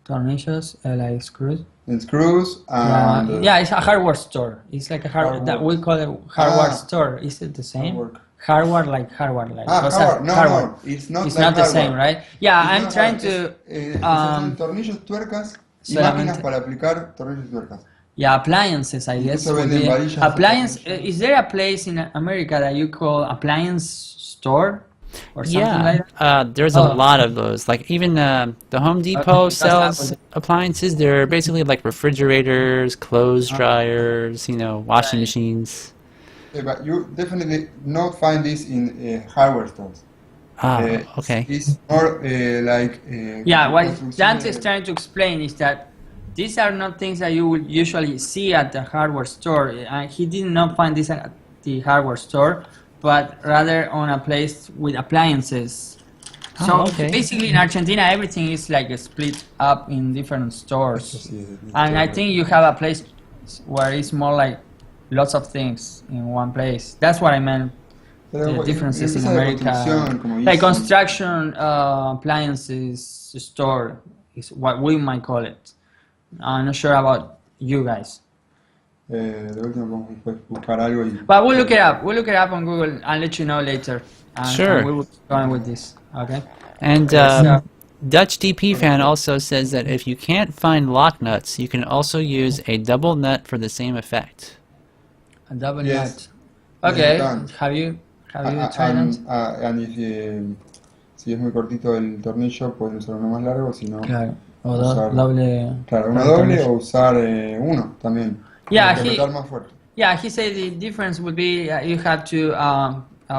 tornillos, like screws. in screws, and Yeah, it's a hardware store. It's like a Hardware. that we call it hardware Ah. store. Is it the same? Hardware. Hardware, like cosas- hardware. No, hardware. no, it's not It's like not the hardware. same, right? Yeah, It's I'm not trying hardware. to. Son tornillos, tuercas y solamente- máquinas para aplicar tornillos y tuercas. Yeah, appliances, I guess. Incluso would venden be- varillas. Appliance. Is there a place in America that you call appliance store or something like that? Yeah, there's a Oh. lot of those. Like even the Home Depot because sells that appliances. They're basically like refrigerators, clothes dryers, washing machines. But you definitely not find this in hardware stores. Okay. It's more like. Yeah, what construcción Dante is de- trying to explain is that these are not things that you would usually see at the hardware store. He did not find this at the hardware store, but rather on a place with appliances. So Oh, okay. basically in Argentina, everything is like split up in different stores. Sí, And I think you have a place where it's more like lots of things in one place. That's what I meant. Pero, The bueno, differences in empresa de America, construcción, como like dicen. construction appliances store is what we might call it. I'm not sure about you guys, De último podemos después buscar algo y. but we'll look it up. We'll look it up on Google and let you know later. And, Sure. And we will keep going with this. Okay. And So- Dutch DP fan also says that if you can't find lock nuts, you can also use a double nut for the same effect. A double Yes. nut. Okay. Yes, Have you tried And, that? and si es muy cortito el tornillo, pueden usar uno más largo, si no. Claro. O usar- doble. Claro, uno doble o usar uno también. Yeah, Para he- apretar más fuerte. Yeah, he said the difference would be you have to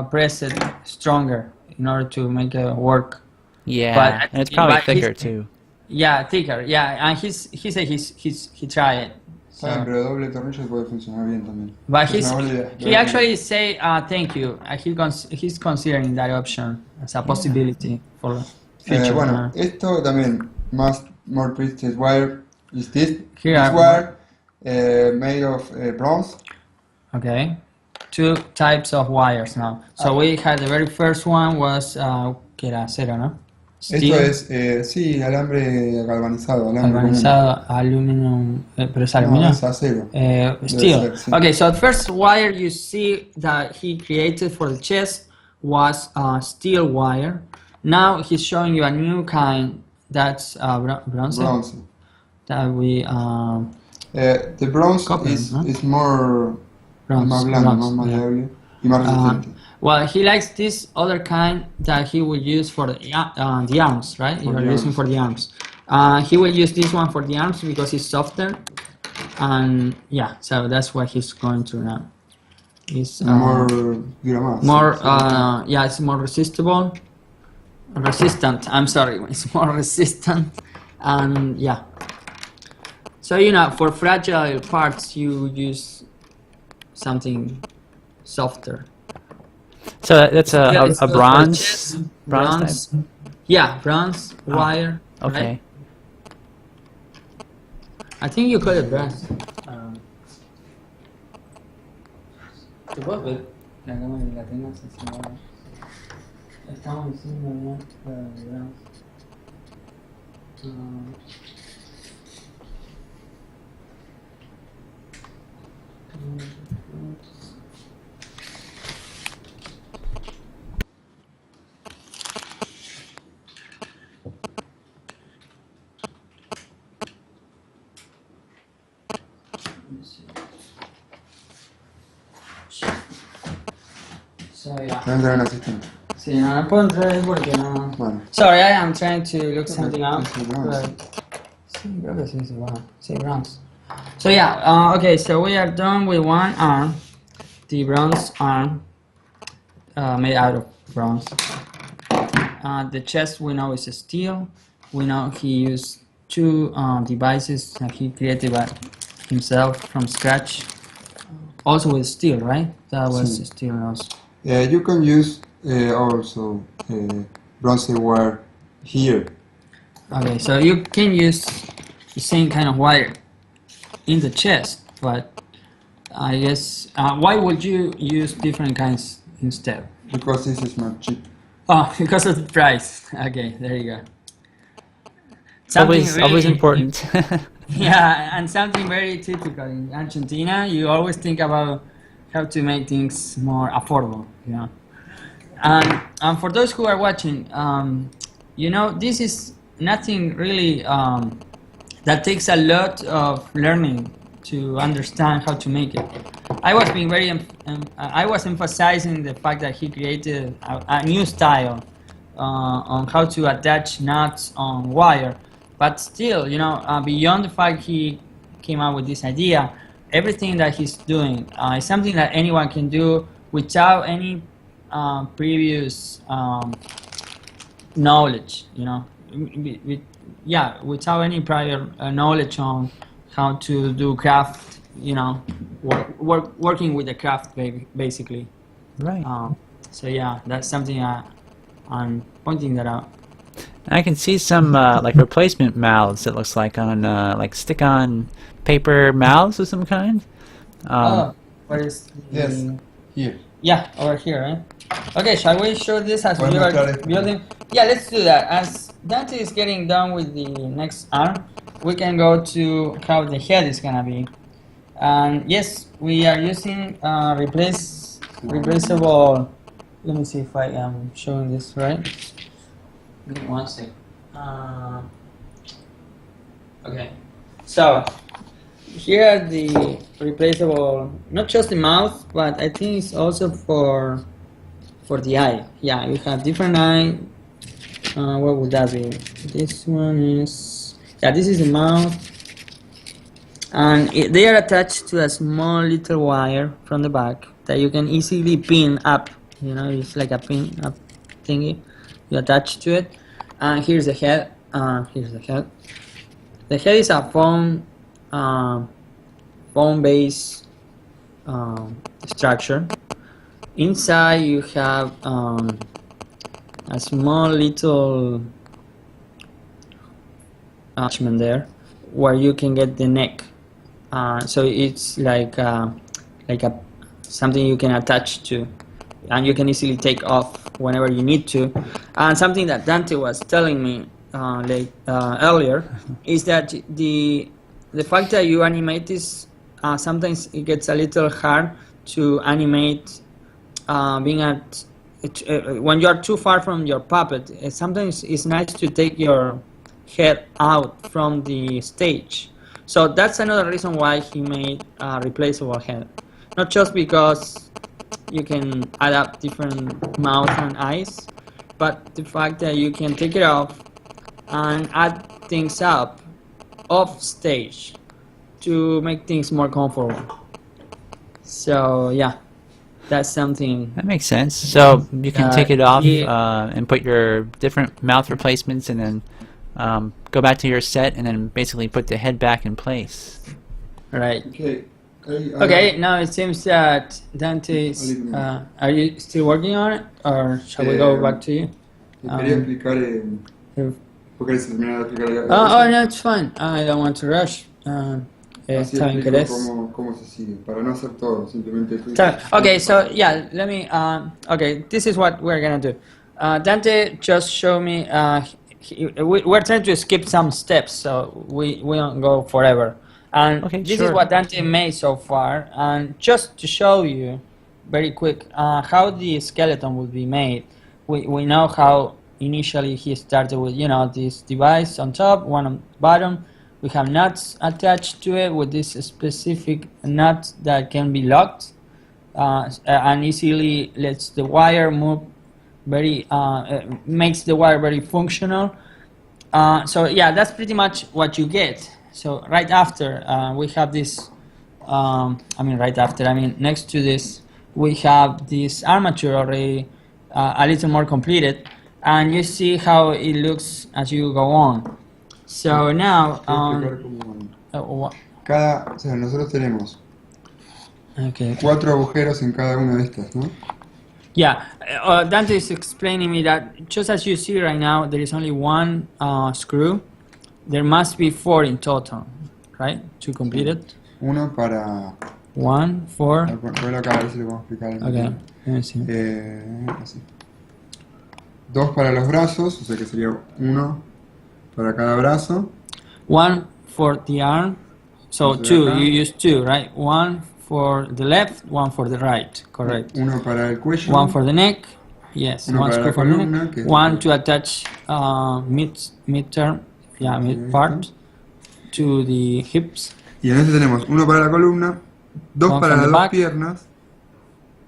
press it stronger in order to make it work. Yeah, and it's probably but thicker he's- too. Yeah, thicker. Yeah, and he said he tried it. So- Saben, pero doble tornillo puede funcionar bien también. But Es una buena idea. he actually say thank you. He's considering that option as a possibility for future. Bueno, esto también, more precious wire, is this Here are- wire made of bronze. Okay, two types of wires now. So we had the very first one was que era acero, ¿no? Esto es, sí, alambre galvanizado, alambre Galvanizado, aluminum, pero es común. No, aluminio. es acero. Steel. ser, sí. Okay, so the first wire you see that he created for the chest was steel wire. Now he's showing you a new kind that's bronze. Bronze. That we The bronze Copper, is, ¿no? is more Bronze, más blando, bronze, más yeah. maleable y más resistente. Well, he likes this other kind that he will use for the arms, right? For You're the using arms. for the arms. He will use this one for the arms because it's softer. And yeah, so that's what he's going through now. It's More grama. more yeah, it's more resistant. I'm sorry, it's more resistant, and yeah. So you know, for fragile parts, you use something softer. So that's It's a good for bronze chess, bronze type. Yeah, bronze wire. Okay. Right? I think you call it bronze. ¿Te puedo ver la cámara y la tengas encima? Estamos diciendo ya bronze. So yeah. No entra el asistente. Sí, no puedo entrar ahí porque no. Vale. Sorry, I am trying to look something up. Sí, bronze. Sí, creo que sí, sí, wow. Sí, bronze. So yeah, okay, so we are done with one arm, the bronze arm, made out of bronze. The chest we know is steel. We know he used two devices that he created by himself from scratch. Also with steel, right? That was Sí. steel also. You can use also bronze wire here. Okay, so you can use the same kind of wire in the chest, but I guess why would you use different kinds instead? Because this is not cheap. Oh, because of the price. Okay, there you go. Always important. Yeah, and something very typical in Argentina. You always think about how to make things more affordable. You know, and for those who are watching, you know, this is nothing really that takes a lot of learning to understand how to make it. I was being I was emphasizing the fact that he created a new style on how to attach nuts on wire, but still, you know, beyond the fact he came up with this idea, everything that he's doing is something that anyone can do without any previous knowledge, you know, without any prior knowledge on how to do craft, you know, working with the craft basically. Right. So yeah, that's something I'm pointing that out. I can see some like replacement mouths. It looks like on like stick-on paper mouths of some kind. What is? Yes, here. Yeah, over here, right? Okay, shall we show this as we Bueno, are claro. building? Yeah, let's do that. As Dante is getting done with the next arm, we can go to how the head is gonna be. And yes, we are using replaceable. Let me see if I am showing this right. Give me 1 sec. Okay, so here are the replaceable, not just the mouth, but I think it's also for the eye. Yeah, we have different eye. What would that be? This one is, yeah, this is the mouth, and they are attached to a small little wire from the back that you can easily pin up. You know, it's like a pin up thingy. You attach to it, and here's the head. Here's the head. The head is a foam-based structure. Inside you have a small little attachment there where you can get the neck. So it's like a something you can attach to, and you can easily take off whenever you need to. And something that Dante was telling me earlier is that the fact that you animate this, sometimes it gets a little hard to animate when you are too far from your puppet. Sometimes it's nice to take your head out from the stage. So that's another reason why he made a replaceable head. Not just because you can adapt different mouth and eyes, but the fact that you can take it off and add things up off stage to make things more comfortable. So yeah, that's something. That makes sense. So you can take it off yeah. and put your different mouth replacements, and then go back to your set, and then basically put the head back in place. Right. Okay. Okay, now it seems that Dante's. Are you still working on it, or shall we go back to you? Quería explicar. If- ¿Vos querés terminar de explicar? Oh, no, it's fine. I don't want to rush. Así Está bien, explico ¿querés? cómo se sigue, para no hacer todo, simplemente. Okay, so yeah, let me. Okay, this is what we're gonna do. Dante just showed me. We're trying to skip some steps, so we don't go forever. And Okay, this sure. is what Dante made so far. And just to show you, very quick, how the skeleton would be made. We know how initially he started with this device on top, one on bottom. We have nuts attached to it with this specific nut that can be locked and easily lets the wire move very makes the wire very functional. So yeah, that's pretty much what you get. So right after we have this next to this we have this armature already a little more completed, and you see how it looks as you go on. So now O sea, nosotros tenemos okay. 4 agujeros en cada una de estas, ¿no? Yeah, Dante is explaining me that just as you see right now, there is only one screw. There must be 4 in total, right? To complete it. Uno para... 1, 4. Ponlo acá, a ver si lo podemos explicar. Okay. Let me see. Así. 2 para los brazos, o sea que sería uno para cada brazo. 1 for the arm. So Entonces 2, acá. you use 2, right? 1 for the left, 1 for the right. Correct. Uno para el cuello. 1 for the neck. Yes. Uno 1 para screw la for the columna, neck. que es 1 el- to attach mid-term, mid part to the hips. Y en este tenemos uno para la columna, 2 One para from las the dos back. piernas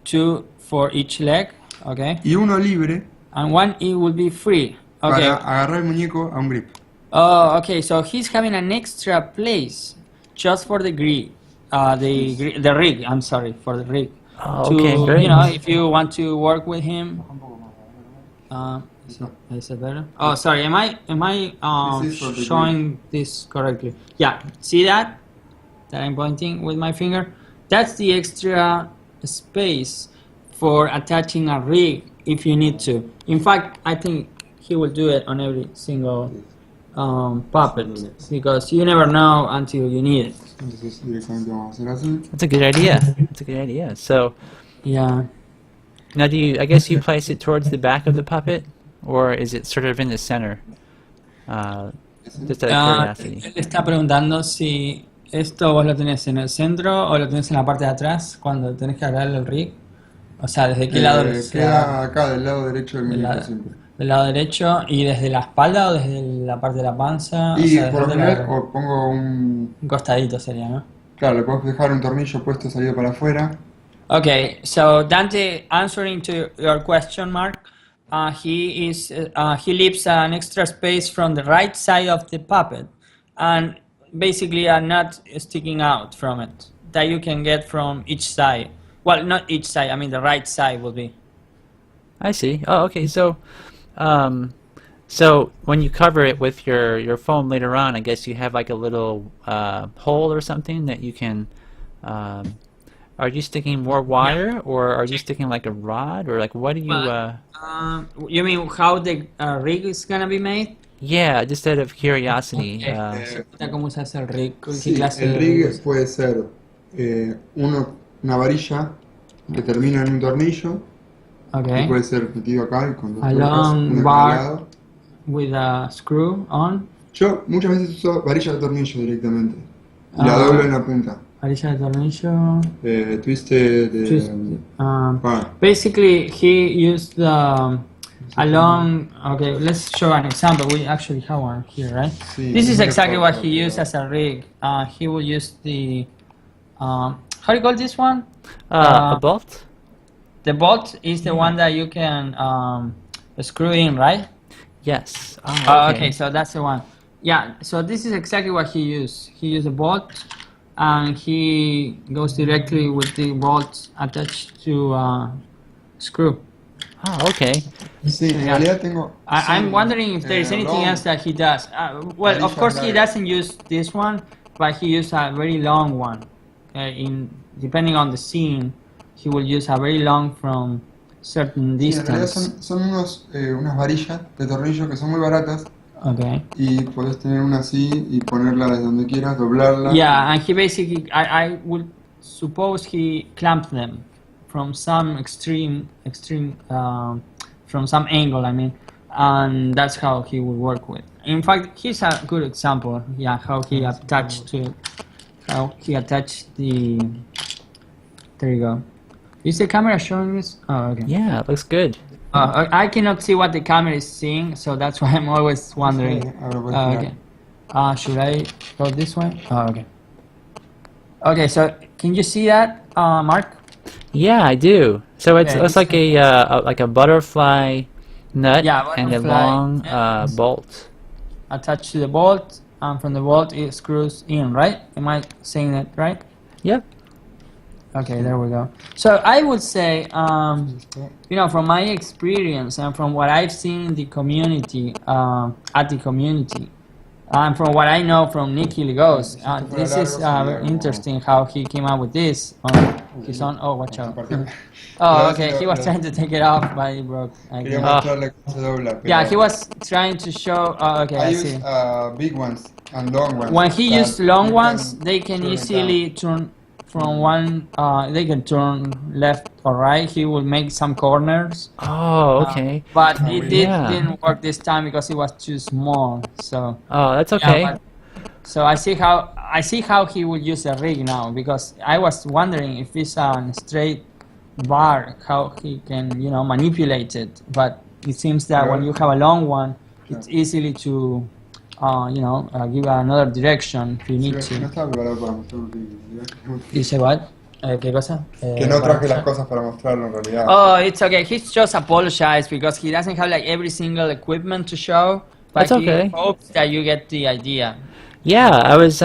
2 for each leg. Okay. y uno libre And 1 it will be free. Okay. para agarrar el muñeco a un grip. Oh, okay. So he's having an extra place just for the rig. The rig. I'm sorry for the rig. Oh, To okay, great. if you want to work with him. Is it better? Oh, sorry. Am I This is for the showing this correctly? Yeah. See that I'm pointing with my finger? That's the extra space for attaching a rig if you need to. In fact, I think he will do it on every single puppet because you never know until you need it. Entonces directamente vamos a hacer así. That's a good idea. That's a good idea. So Yeah. now, I guess you place it towards the back of the puppet, or is it sort of in the center? Just out of curiosity. Él está preguntando si esto vos lo tenés en el centro o lo tenés en la parte de atrás cuando tenés que agarrarle el rig. O sea, ¿desde qué lado se Queda agarra? acá del lado derecho del Del muñeco lado, siempre. del lado derecho y desde la espalda o desde la parte de la panza. O Y sea, por lo desde la- general o pongo un... un costadito sería, ¿no? Claro, le puedes dejar un tornillo puesto salido para afuera. Okay, so Dante, answering to your question, Mark, he leaves an extra space from the right side of the puppet, and basically a nut sticking out from it that you can get from each side. Well, not each side. I mean, the right side will be. I see. Oh, okay. So when you cover it with your foam later on, I guess you have like a little hole or something that you can. Are you sticking more wire, or are you sticking like a rod, or like what do you? You mean how the rig is gonna be made? Yeah, just out of curiosity. ¿Cómo se hace el rig? ¿Qué Sí, clase el de rig puede ser una varilla que termina en un tornillo, que Okay. puede ser metido acá con dos A tuercas, long una bar. cada lado. With a screw on. Yo muchas veces uso varilla de tornillo directamente. Y la Ah. doblo en la punta. Varilla de tornillo. Twisted. Twist- Bar. Basically, he used the a long. Okay, let's show an example. We actually have one here, right? Sí, This is muy exactly what he corto, used as a rig. He will use the. How do you call this one? A bolt? The bolt is the one that you can screw in, right? Yes. Okay, so that's the one. Yeah, so this is exactly what he used. He used a bolt and he goes directly with the bolt attached to screw. Oh, okay. Sí, en Yeah. realidad tengo. I'm wondering if there is anything else that he does. Well, of course he doesn't use this one, but he used a very long one. Depending on the scene, he will use a very long from certain Sí, en realidad distance. son unas varillas de tornillo que son muy baratas Okay. y podés tener una así y ponerla desde donde quieras, doblarla. Yeah, and he basically, I would suppose he clamped them from some from some angle, I mean, and that's how he would work with. In fact, here's a good example, yeah, how he attached the, there you go. Is the camera showing this? Oh, okay. Yeah, it looks good. I cannot see what the camera is seeing, so that's why I'm always wondering. Sí, ahora podés Okay. mirar. Should I go this way? Oh, okay. Okay, so can you see that, Mark? Yeah, I do. So it Okay. looks like a butterfly nut Yeah, and a butterfly, long yes. bolt. Attached to the bolt, and from the bolt it screws in, right? Am I saying that right? Yep. Okay, there we go. So I would say, from my experience and from what I've seen in the community, at the community, and from what I know from Nicky Legos, this is very interesting how he came up with this on his own. Oh, watch out. Oh, okay, he was trying to take it off, but it broke. Quería Okay. mostrarle cómo se dobla. Pero Yeah, he was trying to show. Okay, I I use see. big ones and long ones. When he that used long you ones, can they can turn it easily turn from one. They can turn left or right. He will make some corners. Oh, okay. But it Yeah. didn't work this time because it was too small. So Oh, that's yeah, okay. so I see how he would use a rig now, because I was wondering if it's a straight bar, how he can manipulate it. But it seems that when you have a long one, it's easily to give another direction if you need Sí, no to. estaba preparado para mostrar un vídeo. Dice what? ¿Qué cosa? Que no traje las cosas para mostrarlo en realidad. Oh, it's okay. He's just apologized because he doesn't have like every single equipment to show. But That's okay. he hopes that you get the idea. Yeah, I was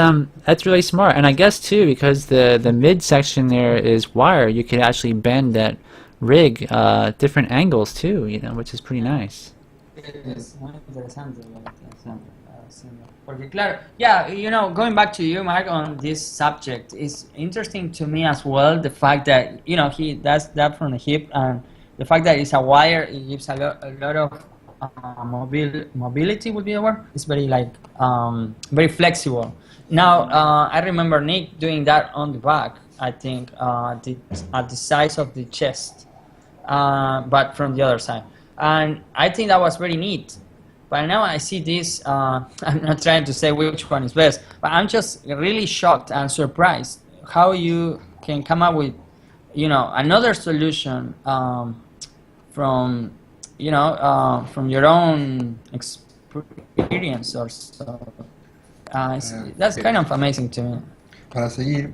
that's really smart. And I guess too, because the mid section there is wire, you could actually bend that rig different angles too, which is pretty nice. Es muy interesante. Porque claro, yeah, going back to you, Mark, on this subject, it's interesting to me as well, the fact that, he does that from the hip, and the fact that it's a wire, it gives a lot of mobility would be the word. It's very very flexible. Now, I remember Nick doing that on the back, I think, at the size of the chest, but from the other side. And I think that was very neat. But now I see this, I'm not trying to say which one is best, but I'm just really shocked and surprised how you can come up with, another solution from your own experience or so. That's kind of amazing to me. Para seguir,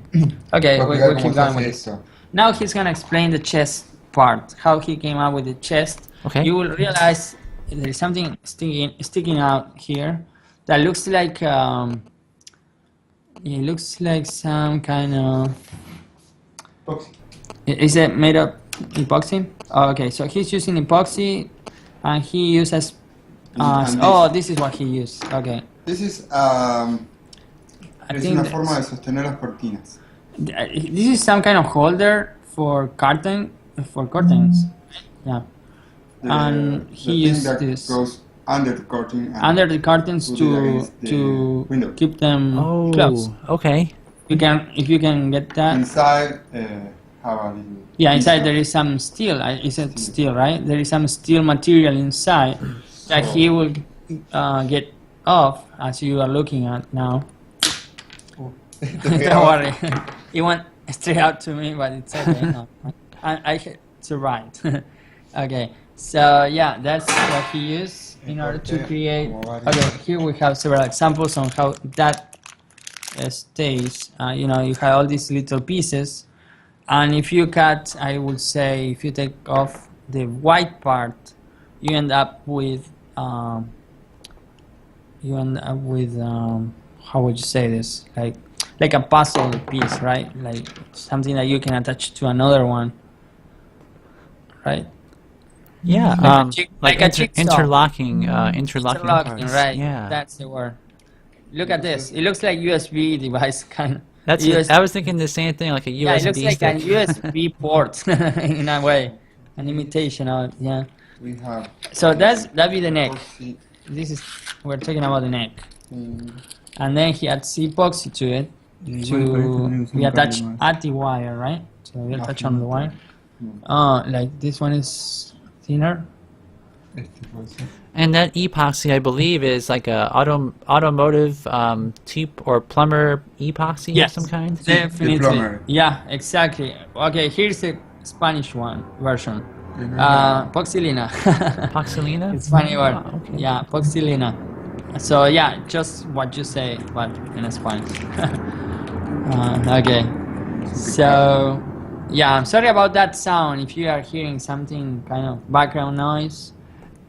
Okay, voy a we'll explicar keep cómo going se with hace this. esto. Now he's gonna explain the chest part, how he came up with the chest. Okay. You will realize there is something sticking out here that looks like it looks like some kind of. Epoxy. Is it made of epoxy? Oh, okay, so he's using epoxy, and he uses. And This is what he used. Okay, This is, I es think una forma de sostener las cortinas. this is some kind of holder for curtains. Yeah. And he the used thing that this goes under the curtain. And under the curtains put it to against the window. keep them Oh, closed. okay. If you can get that. Inside, have a little. Yeah, inside there is some steel. Is it steel, right? There is some steel material inside that he will get off, as you are looking at now. Don't worry, it went straight out to me, but it's okay. No. I survived. Okay, so yeah, that's what he used in order to create. Okay, here we have several examples on how that stays. You have all these little pieces, and if you cut, I would say, if you take off the white part, you end up with how would you say this? Like like a puzzle piece, right? Like something that you can attach to another one, right? Yeah, Like a jigsaw. interlocking Interlocking, parts. right? Yeah, That's the word. Look at this. It looks like USB device kind of. that's it. I was thinking the same thing, like a Yeah, it looks USB like stick. a USB port in a way, an imitation of it. Yeah. We have So that'd be the neck. epoxy This is we're talking about the neck, in and then he adds epoxy to it. We attach at the wire, right? So we attach on the wire. Like this one is thinner. And that epoxy, I believe, is like a automotive tube or plumber epoxy of some kind. Definitely. plumber. Yeah, exactly. Okay, here's the Spanish one version. Poxilina. Poxylina? It's funny word. Oh, okay. Yeah, poxilina. So yeah, just what you say, but in Spanish. Okay. So yeah, I'm sorry about that sound. If you are hearing something kind of background noise,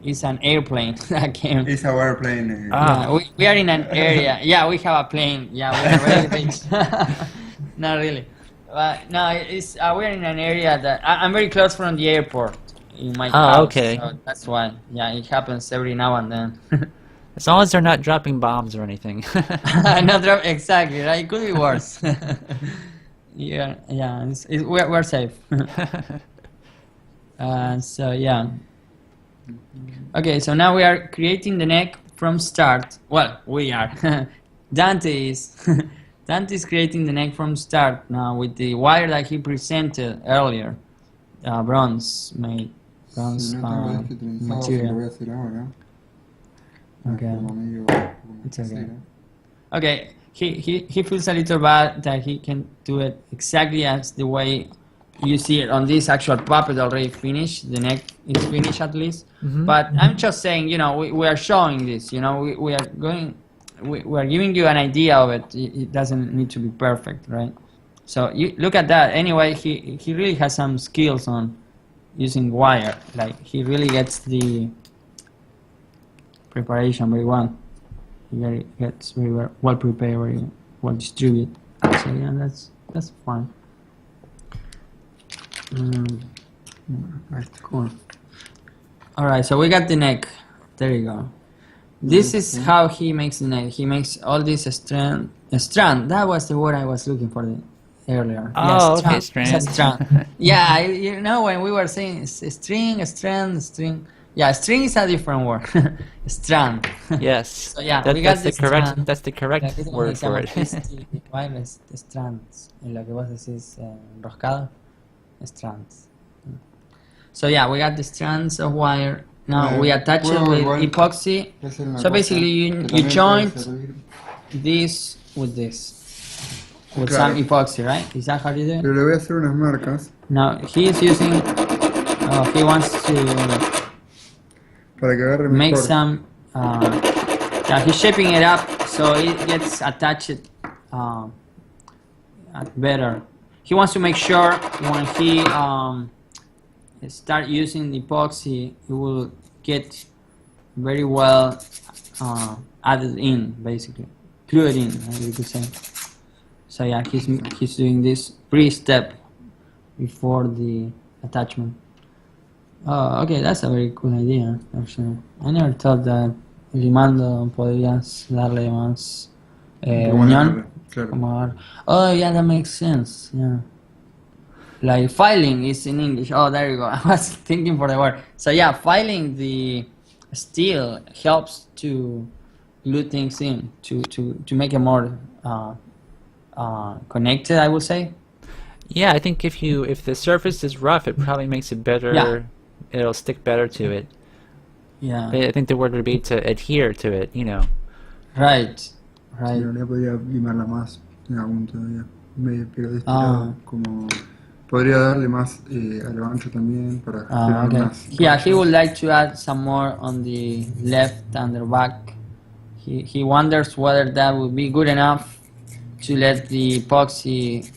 it's an airplane that came. It's our airplane. Yeah, we are in an area. Yeah, we have a plane. Yeah, we are very rich. Not really. No, it's we're in an area that I'm very close from the airport in my house. Okay. So that's why. Yeah, it happens every now and then. As long as they're not dropping bombs or anything. Exactly, right? It could be worse. Yeah, we're safe. So yeah. Okay, so now we are creating the neck from start. Well, we are. Dante is. Dante is creating the neck from start now with the wire that he presented earlier. Bronze material. Okay. It's okay. Okay, he feels a little bad that he can do it exactly as the way you see it on this actual puppet already finished. The neck is finished at least. But I'm just saying, you know, we are showing this. You know, we are giving you an idea of it. It doesn't need to be perfect, right? So you look at that. Anyway, he really has some skills on using wire. Like he really gets the preparation very well. He gets very well prepared, very well distributed. So yeah, that's fine. Right, cool. All right, so we got the neck. There you go. This is how he makes the neck. He makes all this strand. That was the word I was looking for earlier. Oh, yeah, okay, strand. It's a strand. Yeah, you know when we were saying string, strand, string. Yeah, string is a different word. Strand. Yes. So yeah, we got that's the the correct. strand. That's the correct word for it. Wireless strands. En lo que vos decís enroscado, strands. So yeah, we got the strands of wire. Now we attach it with epoxy. So basically, you joint this with this with some epoxy, right? Is that how you do it? Pero le voy a hacer unas marcas Now he is using. He wants to para que agarre make mejor. some. Yeah, he's shaping it up so it gets attached better. He wants to make sure when he start using the epoxy, it will get very well added in, basically glued in, as you could say. So yeah, he's doing this pre-step before the attachment. Oh, okay, that's a very cool idea, actually. I never thought that limando podrías darle más unión. Claro. Oh, yeah, that makes sense. Yeah. Like filing is in English. Oh, there you go. I was thinking for the word. So yeah, filing the steel helps to glue things in to make it more connected, I would say. Yeah, I think if the surface is rough, it probably makes it better. Yeah. It'll stick better to it. Yeah. I think the word would be to adhere to it. You know. Right. En realidad podría limarla más en algún todavía. Pero de este lado, como podría darle más al ancho también para generar Okay. más. Yeah, he would like to add some more on the left and the back. He wonders whether that would be good enough to let the epoxy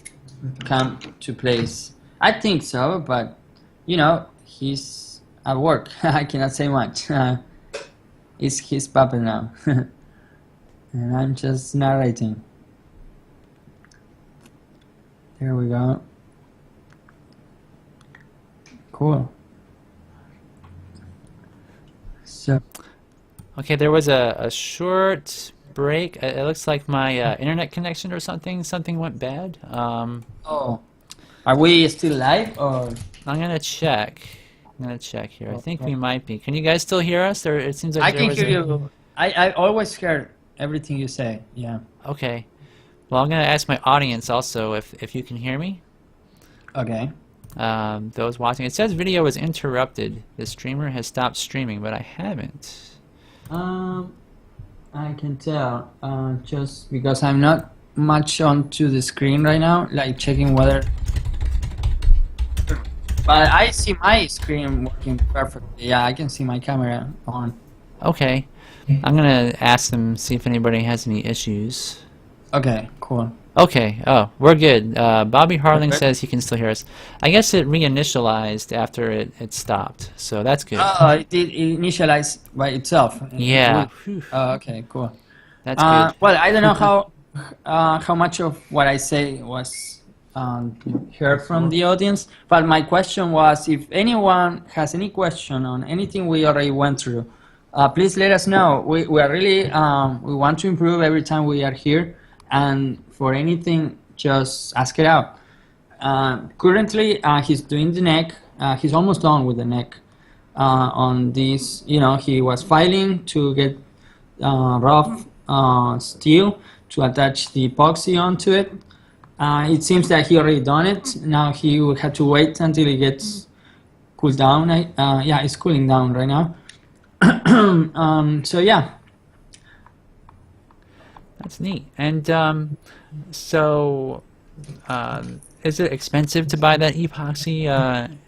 come to place. I think so, but you know, he's at work. I cannot say much. It's his puppet now. And I'm just narrating. Here we go. Cool. So Okay, there was a short break. It looks like my internet connection or something went bad. oh, are we still live or? I'm gonna check. I'm gonna check here. I think we might be. Can you guys still hear us? Or it seems like I there can was hear a... you. I always hear everything you say. Yeah. Okay. Well, I'm gonna ask my audience also if you can hear me. Okay. Those watching. It says video was interrupted. The streamer has stopped streaming, but I haven't. I can tell. Just because I'm not much onto the screen right now, like checking whether. But I see my screen working perfectly. Yeah, I can see my camera on. Okay. I'm gonna ask them, see if anybody has any issues. Okay, cool. Okay. Oh, we're good. Bobby Harling Okay. says he can still hear us. I guess it reinitialized after it stopped, so that's good. Oh, it did initialize by itself. Yeah. Whew. Whew. Oh, okay, cool. That's good. Well, I don't know how much of what I say was heard from the audience, but my question was if anyone has any question on anything we already went through, please let us know. We are really we want to improve every time we are here, and for anything, just ask it out. Currently, he's doing the neck. He's almost done with the neck. On this, he was filing to get rough steel to attach the epoxy onto it. It seems that he already done it. Now he will have to wait until it gets cooled down. Yeah, it's cooling down right now. So yeah. That's neat. And so, is it expensive to buy that epoxy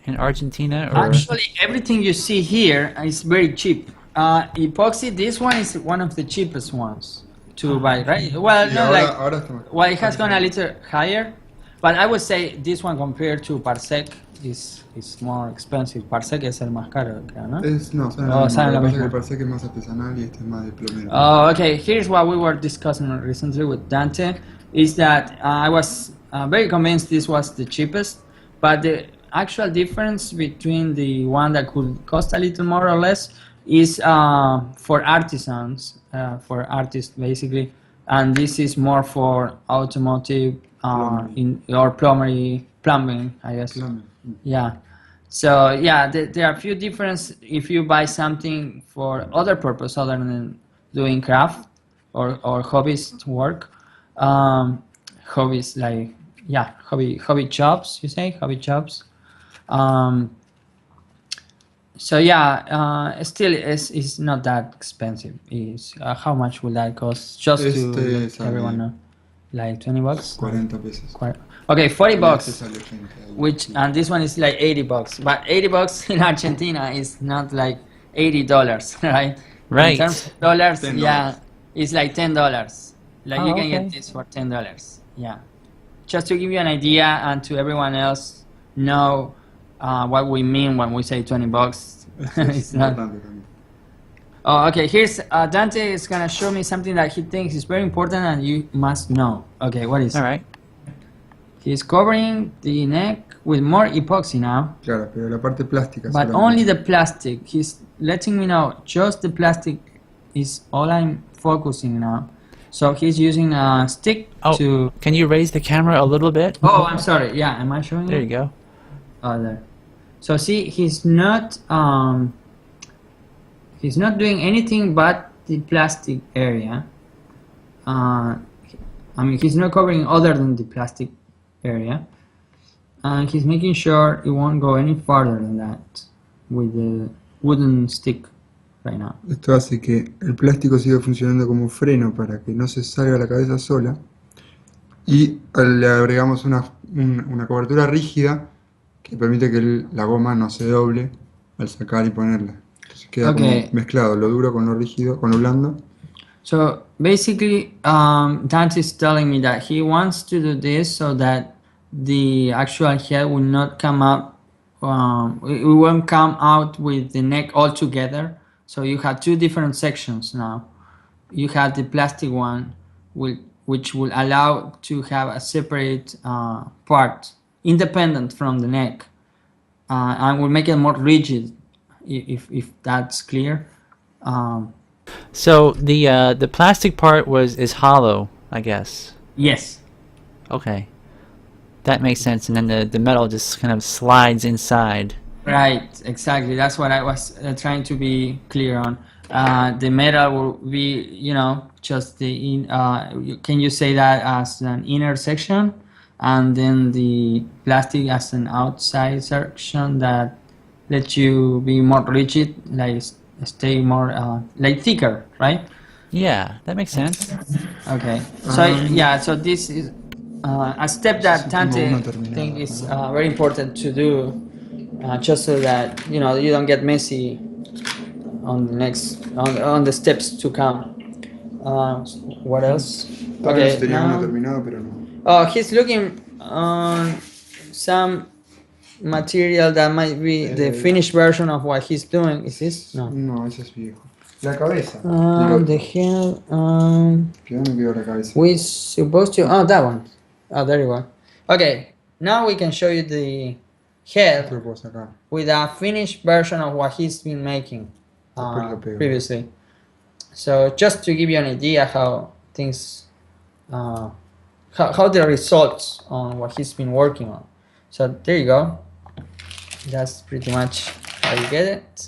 in Argentina? Or? Actually, everything you see here is very cheap. Epoxy, this one is one of the cheapest ones to buy, right? Well, Y not ahora, like, ahora está más well, it has gone a little higher, but I would say this one compared to Parsec is more expensive. Parsec es el más caro, creo, ¿no? No, saben Oh, lo mismo. saben Lo lo que pasa es mismo. que parece que es más artesanal y este es más de plomero. Oh, okay. Here's what we were discussing recently with Dante, is that I was very convinced this was the cheapest, but the actual difference between the one that could cost a little more or less is for artisans, for artists basically, and this is more for automotive or plumbing, I guess. Plomero. Yeah. So yeah, there are a few differences if you buy something for other purpose other than doing craft or hobbyist work. Hobbies like hobby jobs. You say hobby jobs. So yeah, still is not that expensive. Is how much will that cost? Just to let sale everyone know, like $20. 40 pesos. Okay, $40. Este sale 80 ahí. Which and this one is like $80, but $80 in Argentina is not like $80, right? Right. In terms of dollars, $10. yeah, it's like $10. Like Oh, you can okay. get this for $10. Yeah, just to give you an idea and to everyone else know what we mean when we say $20. It's not. Importante también. Oh, okay. Here's Dante is gonna show me something that he thinks is very important and you must know. Okay, what is? All right. He's covering the neck with more epoxy now. Claro, pero la parte plástica But solamente. only the plastic. He's letting me know just the plastic is all I'm focusing now. So he's using a stick Oh, to. can you raise the camera a little bit? Oh, I'm sorry. Yeah, am I showing There it? you go. Oh, there. So see, he's not doing anything but the plastic area. I mean, he's not covering other than the plastic area. And he's making sure it won't go any farther than that with the wooden stick right now. Esto hace que el plástico siga funcionando como freno para que no se salga la cabeza sola. Y le agregamos una cobertura rígida que permite que la goma no se doble al sacar y ponerla. Entonces queda Okay. como mezclado lo duro con lo rígido, con lo blando. So basically, Dante's telling me that he wants to do this so that the actual head will not come up, it won't come out with the neck all together. So you have two different sections now. You have the plastic one with which will allow to have a separate part, independent from the neck, and will make it more rigid, if that's clear. So the plastic part is hollow, I guess. Yes. Okay, that makes sense. And then the metal just kind of slides inside. Right, exactly. That's what I was trying to be clear on. The metal will be, just can you say that as an inner section, and then the plastic as an outside section that lets you be more rigid, like stay more, like thicker, right? Yeah, that makes sense. Okay. So yeah, so this is a step that Dante Último uno think is terminado. very important to do, just so that you don't get messy on the next on the steps to come. What else? Todavía Okay, tenía uno now terminado, pero no. he's looking on some material that might be the finished version of what he's doing. Is this? No. No, ese es viejo. La cabeza. The hell. Que no me quedó la cabeza. We supposed to. Oh, that one. Oh, there you go. Okay, now we can show you the Esto head lo puedo sacar. with a finished version of what he's been making Después lo pego. previously. So just to give you an idea how things, how the results on what he's been working on. So there you go. That's pretty much how you get it.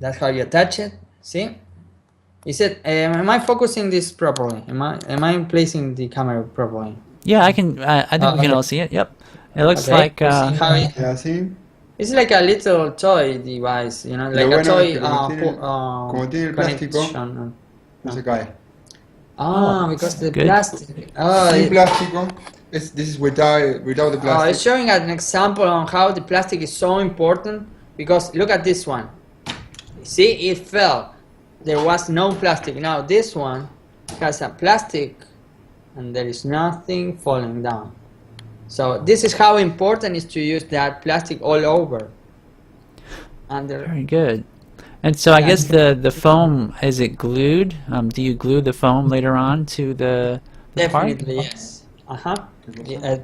That's how you attach it. See? Is it? Am I focusing this properly? Am I placing the camera properly? Yeah, I can. I think we can okay. all see it. Yep. It looks Okay. like. See how it- Y así. It's like a little toy device, like Lo a bueno es toy. que como tiene el plástico, connection. no se cae. Because the good. plastic. Sin plástico, this is without the It's plastic. showing an example on how the plastic is so important, because look at this one. See, it fell. There was no plastic. Now this one has a plastic and there is nothing falling down. So this is how important it is to use that plastic all over. And Very good. And so I guess the foam, is it glued? Do you glue the foam later on to the part? definitely yes.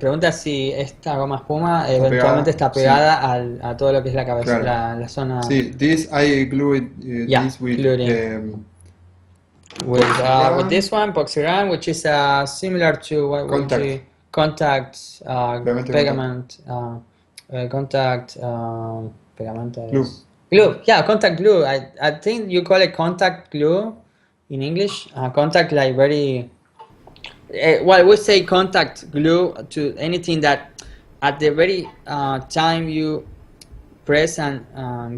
Pregunta si esta goma espuma eventualmente está pegada a todo lo que es la cabeza, Claro. la zona. Sí, this I glued this with gluing. With this one, Poxyran, which is similar to what Contact. we contact pegament, Glue. glue. Yeah, contact glue. I think you call it contact glue in English. Contact, like very. Well, we say contact glue to anything that at the very time you press and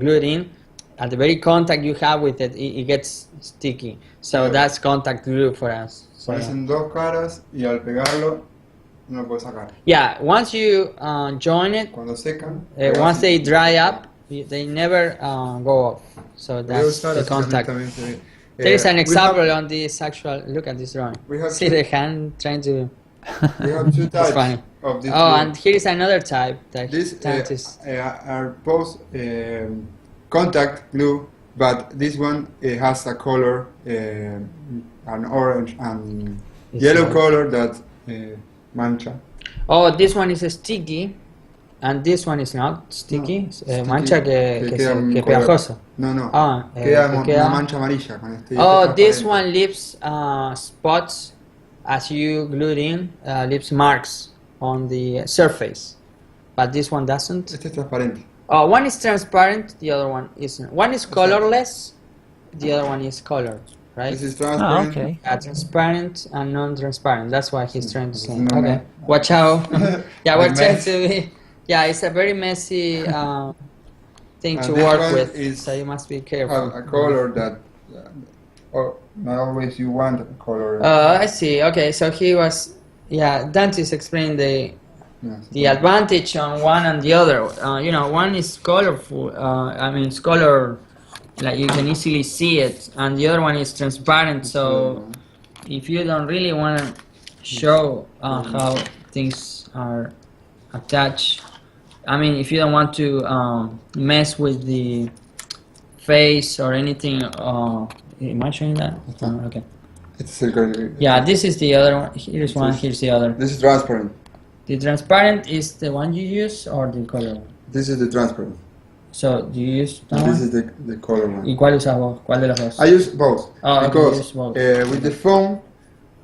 glue it in, at the very contact you have with it, it gets sticky. So Yeah. that's contact glue for us. So, Parecen dos caras y al pegarlo no lo puedes sacar. yeah, once you join it, Cuando secan, once they dry up, they never go off. So voy a that's usar the así contact. también se ve. There is an We example on this actual. Look at this drawing. We have See two- the hand trying to. We have two types funny. of this Oh, glue. and here is another type that This is. are both contact glue, but this one has a color, an orange and It's yellow like- color that mancha. Oh, this one is sticky, and this one is not sticky. Sticky, Mancha que queda un que color. pegajoso. No, no. Que Una queda- mancha amarilla con este. Oh, este this transparente. one leaves spots as you glue it in, leaves marks on the surface, but this one doesn't. Este es transparente. Oh, one is transparent, the other one isn't. One is colorless, the other one is colored, right? This is Oh, transparent. okay. Transparent and non-transparent. That's what he's trying to say. No, Okay, no. watch out. Yeah, we're The trying mess. to be. Yeah, it's a very messy thing And to this work one with, is- so you must be Have careful. a color that, or not always you want a color. I see. Okay, so he was. Yeah, Dante's explained Yes. the advantage on one and the other. One is colorful. It's color, like you can easily see it, and the other one is transparent. So if you don't really want to show how things are attached, if you don't want to mess with the face or anything, am I showing that? Okay. Este es el color. Yeah, this is the other one. Here's one, here's the other. This is transparent. The transparent is the one you use or the color one? This is the transparent. So, do you use that This one? is the color one. ¿Y cuál usas vos? ¿Cuál de los dos? I use both Oh, okay, you because use both. with the phone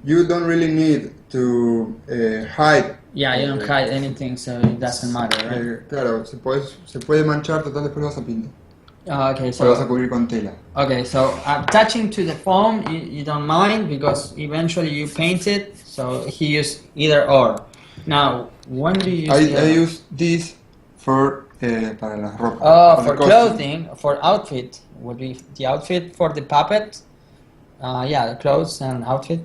you don't really need to hide. Yeah, you don't hide anything, so it doesn't matter, right? Claro, se puede manchar, total después lo vas a pintar. Okay, O lo vas a so cubrir con tela. okay, so attaching to the foam, you don't mind because eventually you paint it. So he used either or. Now, when do you use the I other? use this for para la ropa. Oh, the for costume. clothing, for outfit would be the outfit for the puppet. Yeah, the clothes and outfit.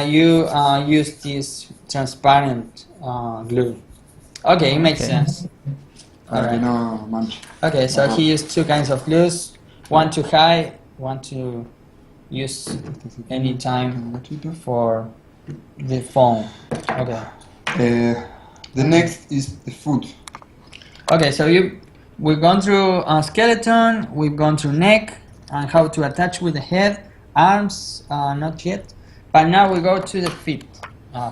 You use this transparent glue. Okay, it makes Okay. sense. Para que Alright. no manche. Okay, so he used two kinds of glues, one to hide, one to use anytime for the foam. Okay. The next is the foot. Okay, so we've gone through skeleton, we've gone through neck, and how to attach with the head, arms, not yet. But now we go to the feet.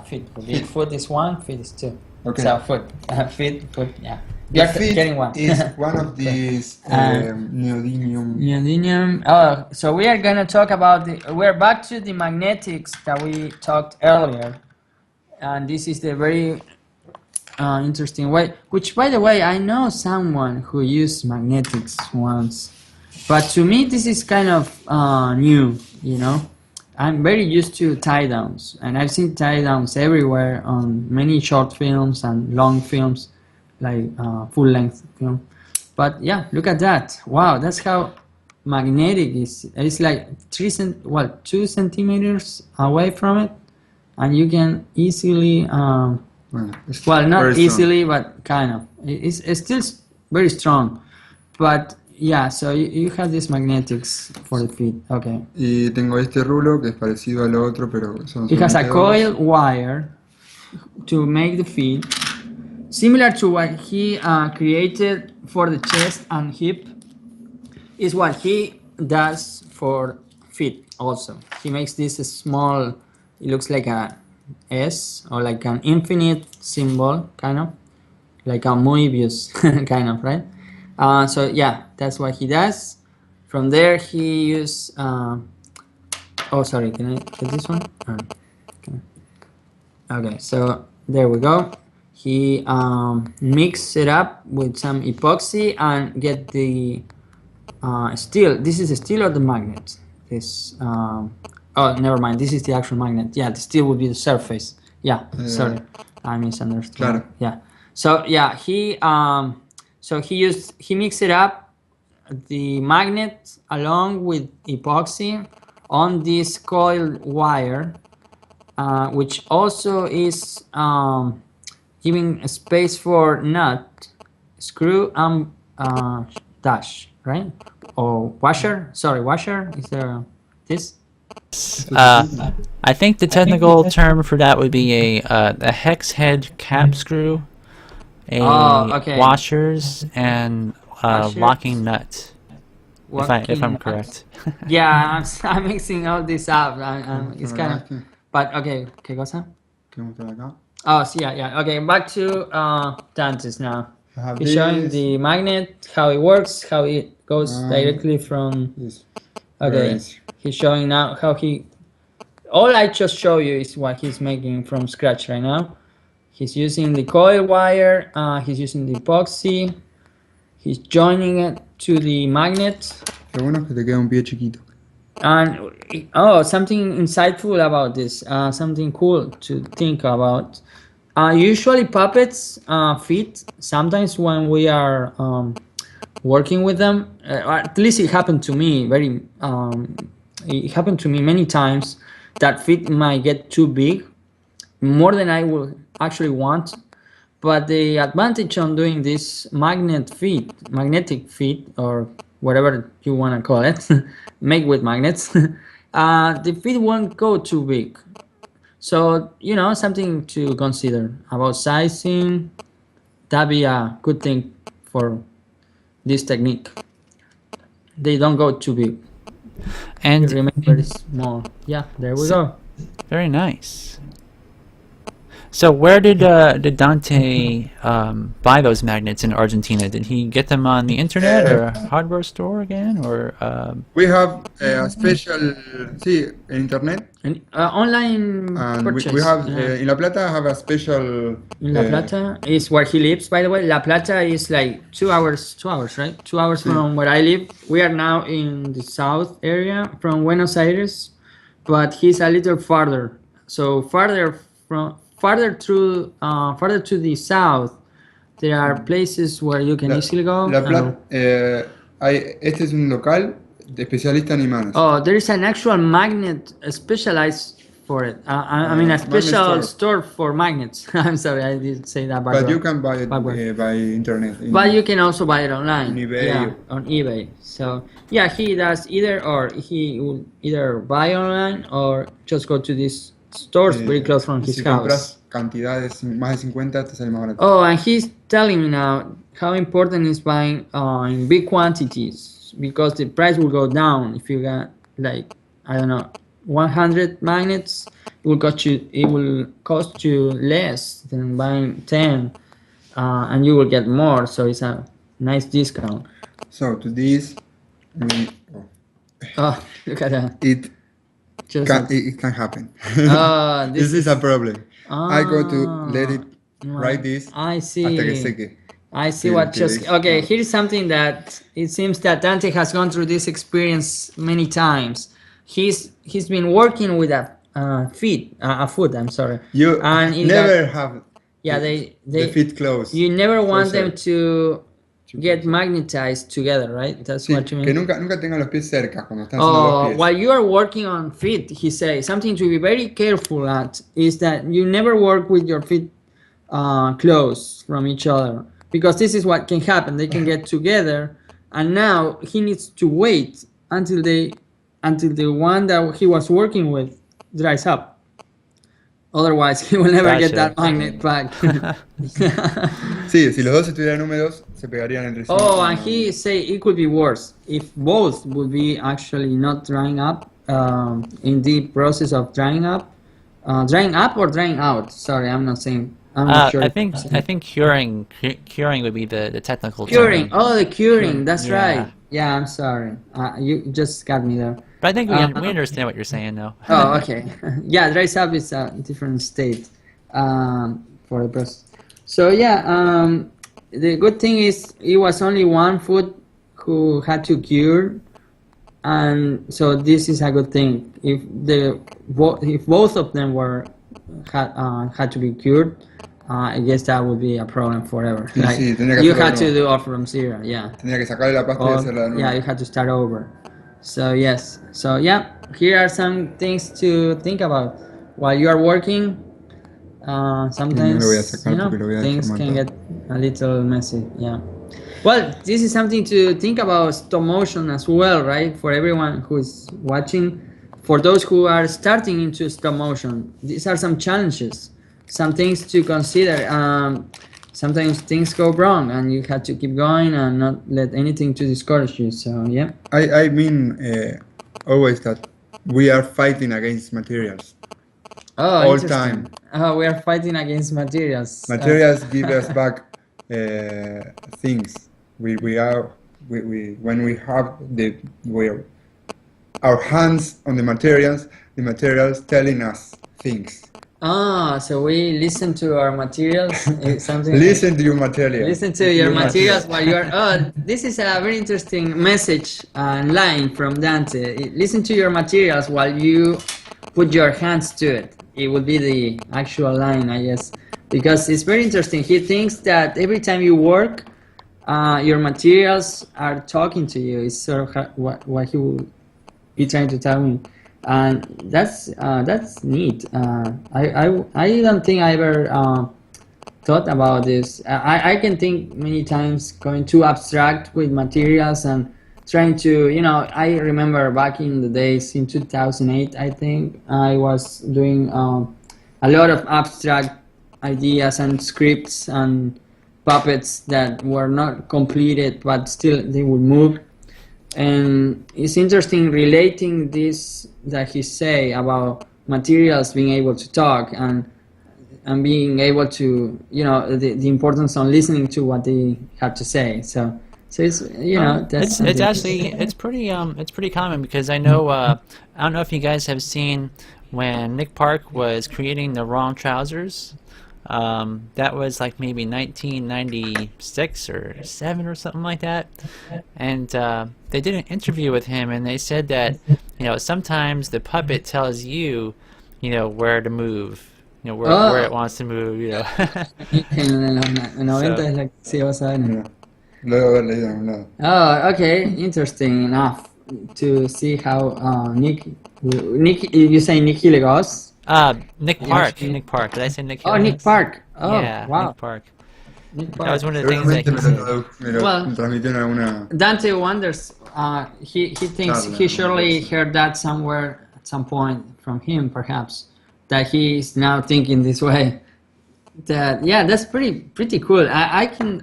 Feet. Feet. Foot is one, feet is two. Okay. So foot, feet, yeah. The You're feet getting one. is one of these neodymium. Neodymium. Oh, so we are gonna talk about we're back to the magnetics that we talked earlier, and this is the very interesting way. Which, by the way, I know someone who used magnetics once, but to me this is kind of new. You know, I'm very used to tie downs, and I've seen tie downs everywhere on many short films and long films, like full length film. But yeah, look at that. Wow, that's how magnetic is. It's like 2 centimeters away from it, and you can easily Bueno, it's well, not very strong. easily, but kind of. It's still very strong, but yeah. So you have these magnetics for the feet. Okay. Y tengo este rulo que es parecido al otro, pero son It has a solamente dos. coil wire to make the feet, similar to what he created for the chest and hip. Is what he does for feet also. He makes this small. It looks like a S or like an infinite symbol, kind of like a Moebius, kind of, right? So yeah, that's what he does. From there, he use. Oh, sorry. Can I get this one? Okay, so there we go. He mix it up with some epoxy and get the steel. This is the steel or the magnet? This. Oh, never mind. This is the actual magnet. Yeah, the steel would be the surface. Yeah, sorry, I misunderstood. Claro. Yeah. So yeah, he mixed it up, the magnet along with epoxy on this coil wire, which also is giving a space for nut, screw, and dash, right? Or washer. Sorry, washer. Is there this? I think the technical term for that would be a hex head cap screw, Okay. washers, and Washers. locking nut. If I'm Working correct. Yeah, I'm mixing all this up. It's kind of. Este, But okay, ¿qué cosa? que vamos a ver acá. Oh, so yeah. Okay, back to Dante's now. I have He's showing this, the magnet, how it works, how it goes directly from. this. Okay, Very easy. he's showing now how he. All I just show you is what he's making from scratch right now. He's using the coil wire. He's using the epoxy. He's joining it to the magnet. Lo bueno es que te queda un pie chiquito. And oh, something insightful about this, something cool to think about. Usually puppets fit sometimes when we are working with them. Or at least it happened to me. It happened to me many times that feet might get too big, more than I would actually want. But the advantage on doing this magnetic feet, or whatever you want to call it, make with magnets, the feet won't go too big. So, something to consider about sizing. That'd be a good thing for this technique. They don't go too big. And remember it's more. Yeah, there we go. very nice. So where did Dante buy those magnets in Argentina? Did he get them on the internet or a hardware store again, or We have a special, sí, in internet, And online and purchase. we have yeah. in La Plata have a special. In La Plata is where he lives, by the way. La Plata is like 2 hours, right? 2 hours from where I live. We are now in the south area from Buenos Aires, but he's a little farther. So farther to the south, there are places where you can easily go. La Plata, este es un local de especialista en imanes. Oh, there is an actual magnet specialized for it. I mean, a Magnet special store. store for magnets. I'm sorry, I did say that But you backward. can buy it Backward. by internet. But you can also buy it online. On eBay. Yeah, on eBay. So yeah, he does either, or he will either buy online or just go to these stores very close from his si house. compras cantidades más de 50 te sale más barato. Oh, and he's telling me now how important is buying in big quantities, because the price will go down if you got like, I don't know, 100 magnets. It will cost you less than buying 10, and you will get more. So it's a nice discount. So to this, Oh, look at that. it Just it can happen. this This is a problem. I go to let it Ah, write this I see. hasta que seque. I see Till- what till just. it's Okay, done. here's something that it seems that Dante has gone through this experience many times. He's been working with a foot. I'm sorry. You And it never got- have Yeah, the they feet closed. you never want them Closer. to get magnetized together, right? That's Sí, what you mean. que nunca tengan los pies cerca cuando están haciendo los Oh, pies. while you are working on feet, he says something to be very careful at is that you never work with your feet close from each other, because this is what can happen. They can get together, and now he needs to wait until the one that he was working with dries up. Otherwise, he will never get Gotcha. that magnet back. Sí, si los dos estuvieran húmedos, se pegarían entre sí. Oh, and he say it could be worse if both would be actually not drying up, in the process of drying up or drying out. Sorry, I'm not saying. I'm not sure. I think curing would be the technical Curing. term. Oh, the curing. That's Yeah. right. Yeah, I'm sorry. You just got me there. But I think we understand what you're saying now. Oh, okay. Yeah, dries up is a different state for the process. So yeah, the good thing is it was only one foot who had to cure, and so this is a good thing. If both of them had to be cured, I guess that would be a problem forever. Sí, Like, sí, tendría que you hacerlo had de to nuevo. do all from zero. Yeah. Tendría que sacarle la pasta y hacerla de nuevo. Yeah, you had to start over. So yes. So yeah, here are some things to think about while you are working. Sometimes lo voy a sacar you know, porque lo voy a things deformar can todo. get a little messy. Yeah. Well, this is something to think about, stop motion as well, right? For everyone who is watching, for those who are starting into stop motion, these are some challenges, some things to consider. Sometimes things go wrong, and you have to keep going and not let anything to discourage you. So yeah. I mean always that we are fighting against materials. Oh, All interesting. time. Oh, we are fighting against materials. Materials give us back things. When we have our hands on the materials telling us things. So we listen to our materials. It's something. Listen to your material. Listen to your materials while you are. Oh, this is a very interesting message and line from Dante. Listen to your materials while you put your hands to it. It would be the actual line, I guess, because it's very interesting. He thinks that every time you work, your materials are talking to you. It's sort of what he will be trying to tell me, and that's neat. I don't think I ever thought about this. I can think many times going too abstract with materials and trying to, I remember back in the days in 2008, I think I was doing a lot of abstract ideas and scripts and puppets that were not completed, but still they would move. And it's interesting relating this that he say about materials being able to talk and being able to, the importance on listening to what they have to say. So it's, that's It's something. actually it's pretty common because I know I don't know if you guys have seen when Nick Park was creating the wrong trousers. That was like maybe 1996 or 7 or something like that, and they did an interview with him, and they said that sometimes the puppet tells you, where to move, where it wants to move. En los 90 So es la que sí vas a ver. Mira, lo debo haber leído en algún lado. Oh, okay, interesting enough to see how Nick, you say Nick Hillegos? Nick Yeah, Park, actually. Nick Park. Did I say Nick Oh, Nick Hilliard? Park. Oh, Yeah, wow. Nick Park. Nick That Park. was one of the things that Seguramente he said. me lo Well, transmitió en alguna Dante wonders. He thinks charla. he surely heard that somewhere at some point from him, perhaps, that he is now thinking this way. That's pretty cool. I can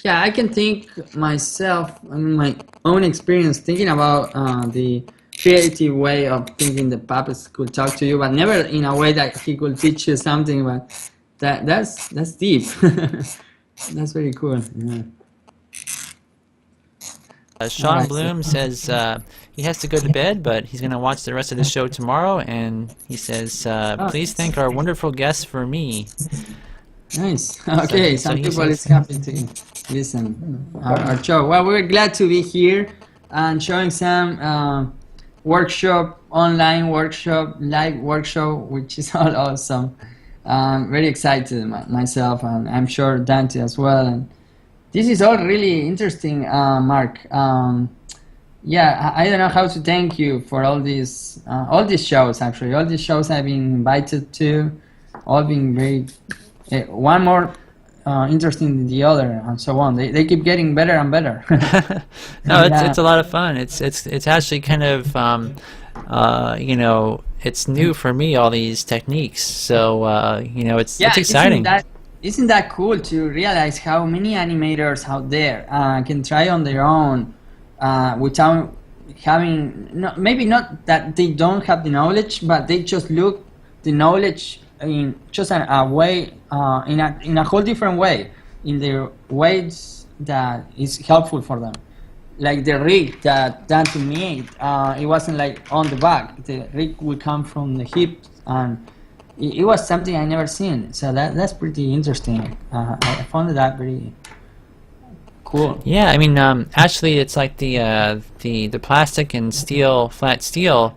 I can think myself. I mean, my own experience thinking about the creative way of thinking the puppets could talk to you, but never in a way that he could teach you something. But that's deep. That's very cool. Yeah. All Sean right. Bloom says he has to go to bed, but he's going to watch the rest of the show tomorrow, and he says, please thank our wonderful guests for me. Nice. Okay, So some he people says- is happy to listen our show. Well, we're glad to be here and showing some workshop, online workshop, live workshop, which is all awesome. Very excited myself, and I'm sure Dante as well. And this is all really interesting, Mark. I don't know how to thank you for all these shows. Actually, all these shows I've been invited to, all being very one more interesting than the other, and so on. They keep getting better and better. No, And, it's a lot of fun. It's actually kind of it's new for me, all these techniques. So it's exciting. Isn't that cool to realize how many animators out there can try on their own without having maybe not that they don't have the knowledge, but they just look the knowledge in just a way in a whole different way, in their ways that is helpful for them. Like the rig that Dante made, it wasn't like on the back. The rig would come from the hip, and it was something I never seen. So that's pretty interesting. I found that very cool. Yeah, I mean, actually, it's like the plastic and steel, flat steel.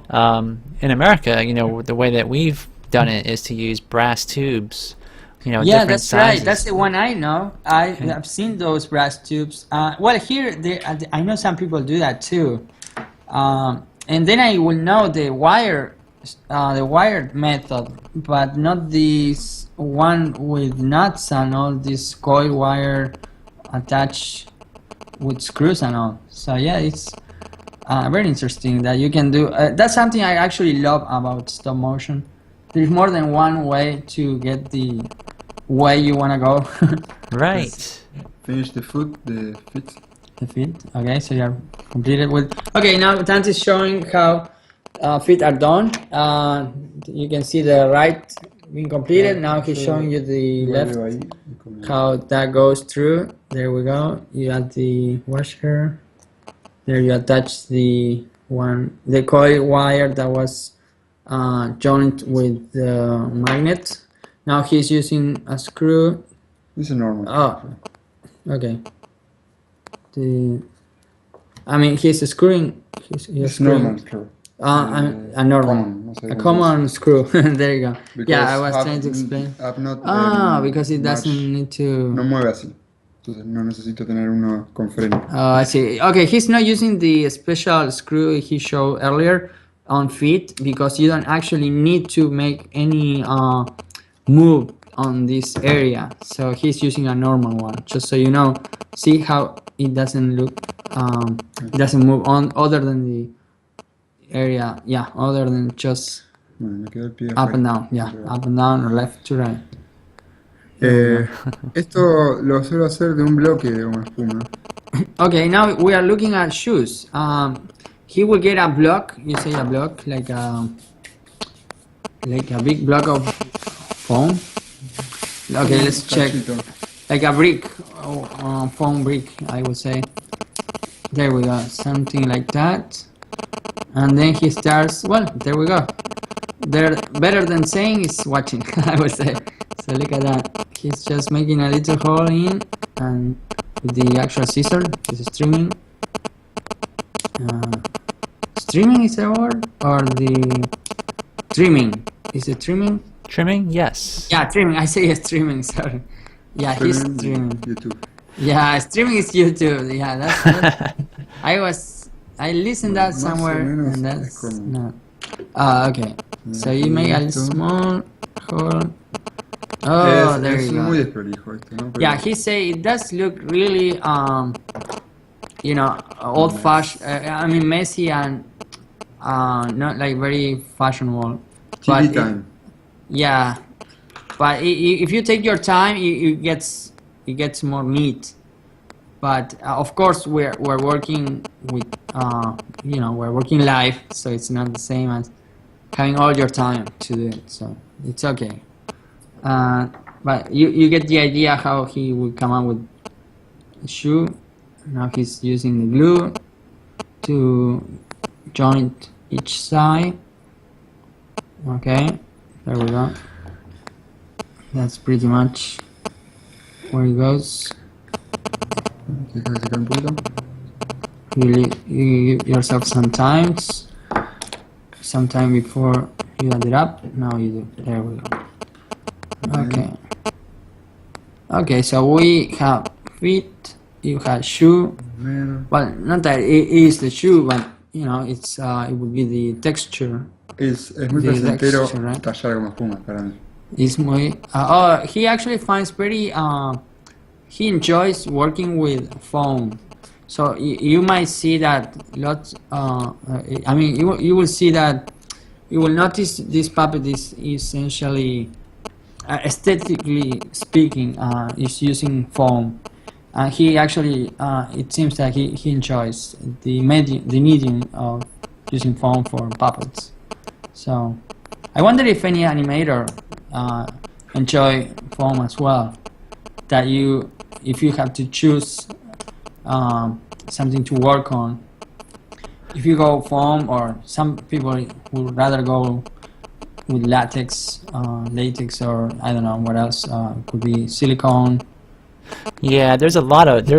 In America, the way that we've done it is to use brass tubes. Yeah, different that's sizes. right. That's the one I know. I've seen those brass tubes. Well, here I know some people do that too. And then I will know the wired method, but not this one with nuts and all this coil wire attached with screws and all. So yeah, it's very interesting that you can do. That's something I actually love about stop motion. There's more than one way to get the way you want to go. Right. Finish the feet. The feet. Okay, so you're completed with. Okay, now Dante is showing how feet are done. You can see the right being completed. Now he's showing you the left, how that goes through. There we go. You add the washer. There you attach the coil wire that was joined with the magnet. Now he's using a screw. This is normal. Oh, okay. He's screwing. It's normal screw. A normal, a common screw. There you go. Yeah, I was trying to explain. Because it doesn't need to. No mueve así. Entonces no necesito tener uno con freno. Oh, I see. Okay, he's not using the special screw he showed earlier on feet because you don't actually need to make any move on this area. So he's using a normal one, just so you know. See how it doesn't look, it doesn't move on other than the area. Yeah, other than just Bueno, me quedó el pie up afuera. and down. Yeah, up and down or left to right. Esto lo suelo hacer de un bloque de goma espuma. Okay, now we are looking at shoes. He will get a block. You say a block, like a big block of foam. Okay, let's check. Cachito. Like a brick, foam brick, I would say. There we go, something like that. And then he starts. Well, there we go. There, better than saying is watching, I would say. So look at that. He's just making a little hole in, and with the actual scissor, he's streaming. Streaming is the word, or the trimming? Is it trimming? Trimming? Yes. Yeah, trimming. I say streaming. Sorry. Yeah, he's Streaming streaming. YouTube. Yeah, streaming is YouTube. Yeah, that's. I listened that Más o somewhere, menos and es that's como- no. Okay. So you make a small hole. Oh, there es you muy go. desprolijo esto, ¿no? Pero Yeah, he say it does look really, old-fashioned. I mean, messy and not like very fashionable. But TV it- time. yeah, but if you take your time, it gets more neat. But of course, we're working with we're working live, so it's not the same as having all your time to do it. So it's okay. But you get the idea how he will come up with a shoe. Now he's using the glue to join each side. Okay, there we go. That's pretty much where it goes. Deja que se cae un poquito. You give yourself some time before you add it up. Now you do. There we go. Okay. Okay, so we have feet. You have shoe. Primero. Well, not that it is the shoe, but it's it would be the texture. Es muy The placentero texture, right? tallar como espuma para mí. Is muy. He actually finds very. He enjoys working with foam, so you might see that lots. I mean, you will see that. You will notice this puppet is essentially, aesthetically speaking, is using foam. He actually, it seems that he enjoys the medium of using foam for puppets. So, I wonder if any animator enjoy foam as well. That if you have to choose something to work on, if you go foam, or some people would rather go with latex, or I don't know what else. Could be silicone. Yeah, there's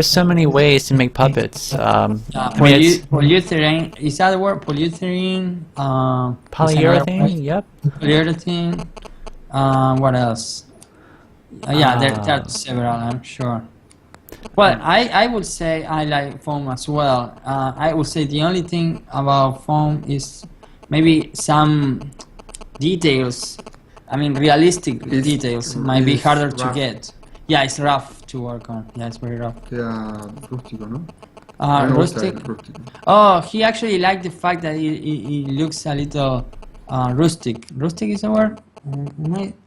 so many ways to make puppets. I mean, it's Polyurethane, is that the word? Polyurethane? polyurethane, yep. Polyurethane. What else? Yeah, there are several, I'm sure. Well, I would say I like foam as well. I would say the only thing about foam is maybe some details. I mean, realistic details might be harder to rough. get. Yeah, it's rough to work on. Yeah, it's very rough. Queda rústico, ¿no? A mí me gusta Rustic. el rústico. Oh, he actually liked the fact that it looks a little rustic. Rustic is the word?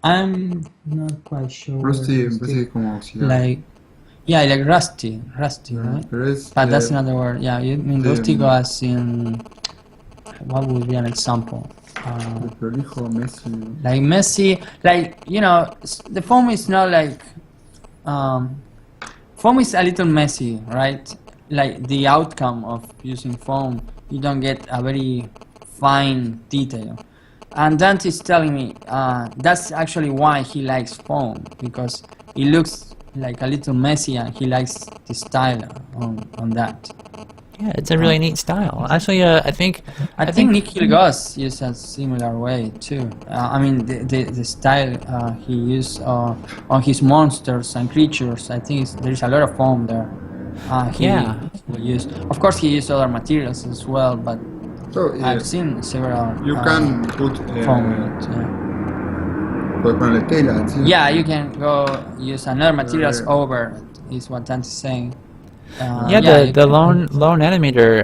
I'm not quite sure. Rusty where me parece que es como oxidado. like, yeah, like rusty, right? Pero es But that's not the word. Yeah, you mean de- rustico as in, what would be an example? prolijo, messy. Like messy, like, the foam is not like, foam is a little messy, right? Like the outcome of using foam, you don't get a very fine detail. And Dante is telling me that's actually why he likes foam, because it looks like a little messy, and he likes the style on that. Yeah, it's a really neat style. Actually, I think Nikhil Goss used a similar way too. I mean, the style he used on his monsters and creatures, I think there's a lot of foam there. He used, of course, he used other materials as well, but So, I've seen several. you can put foam in it. Yeah. puedes ponerle tela encima. Yeah, you can go use another materials Yeah. over. Is what Dante's saying. yeah, you the can- lone animator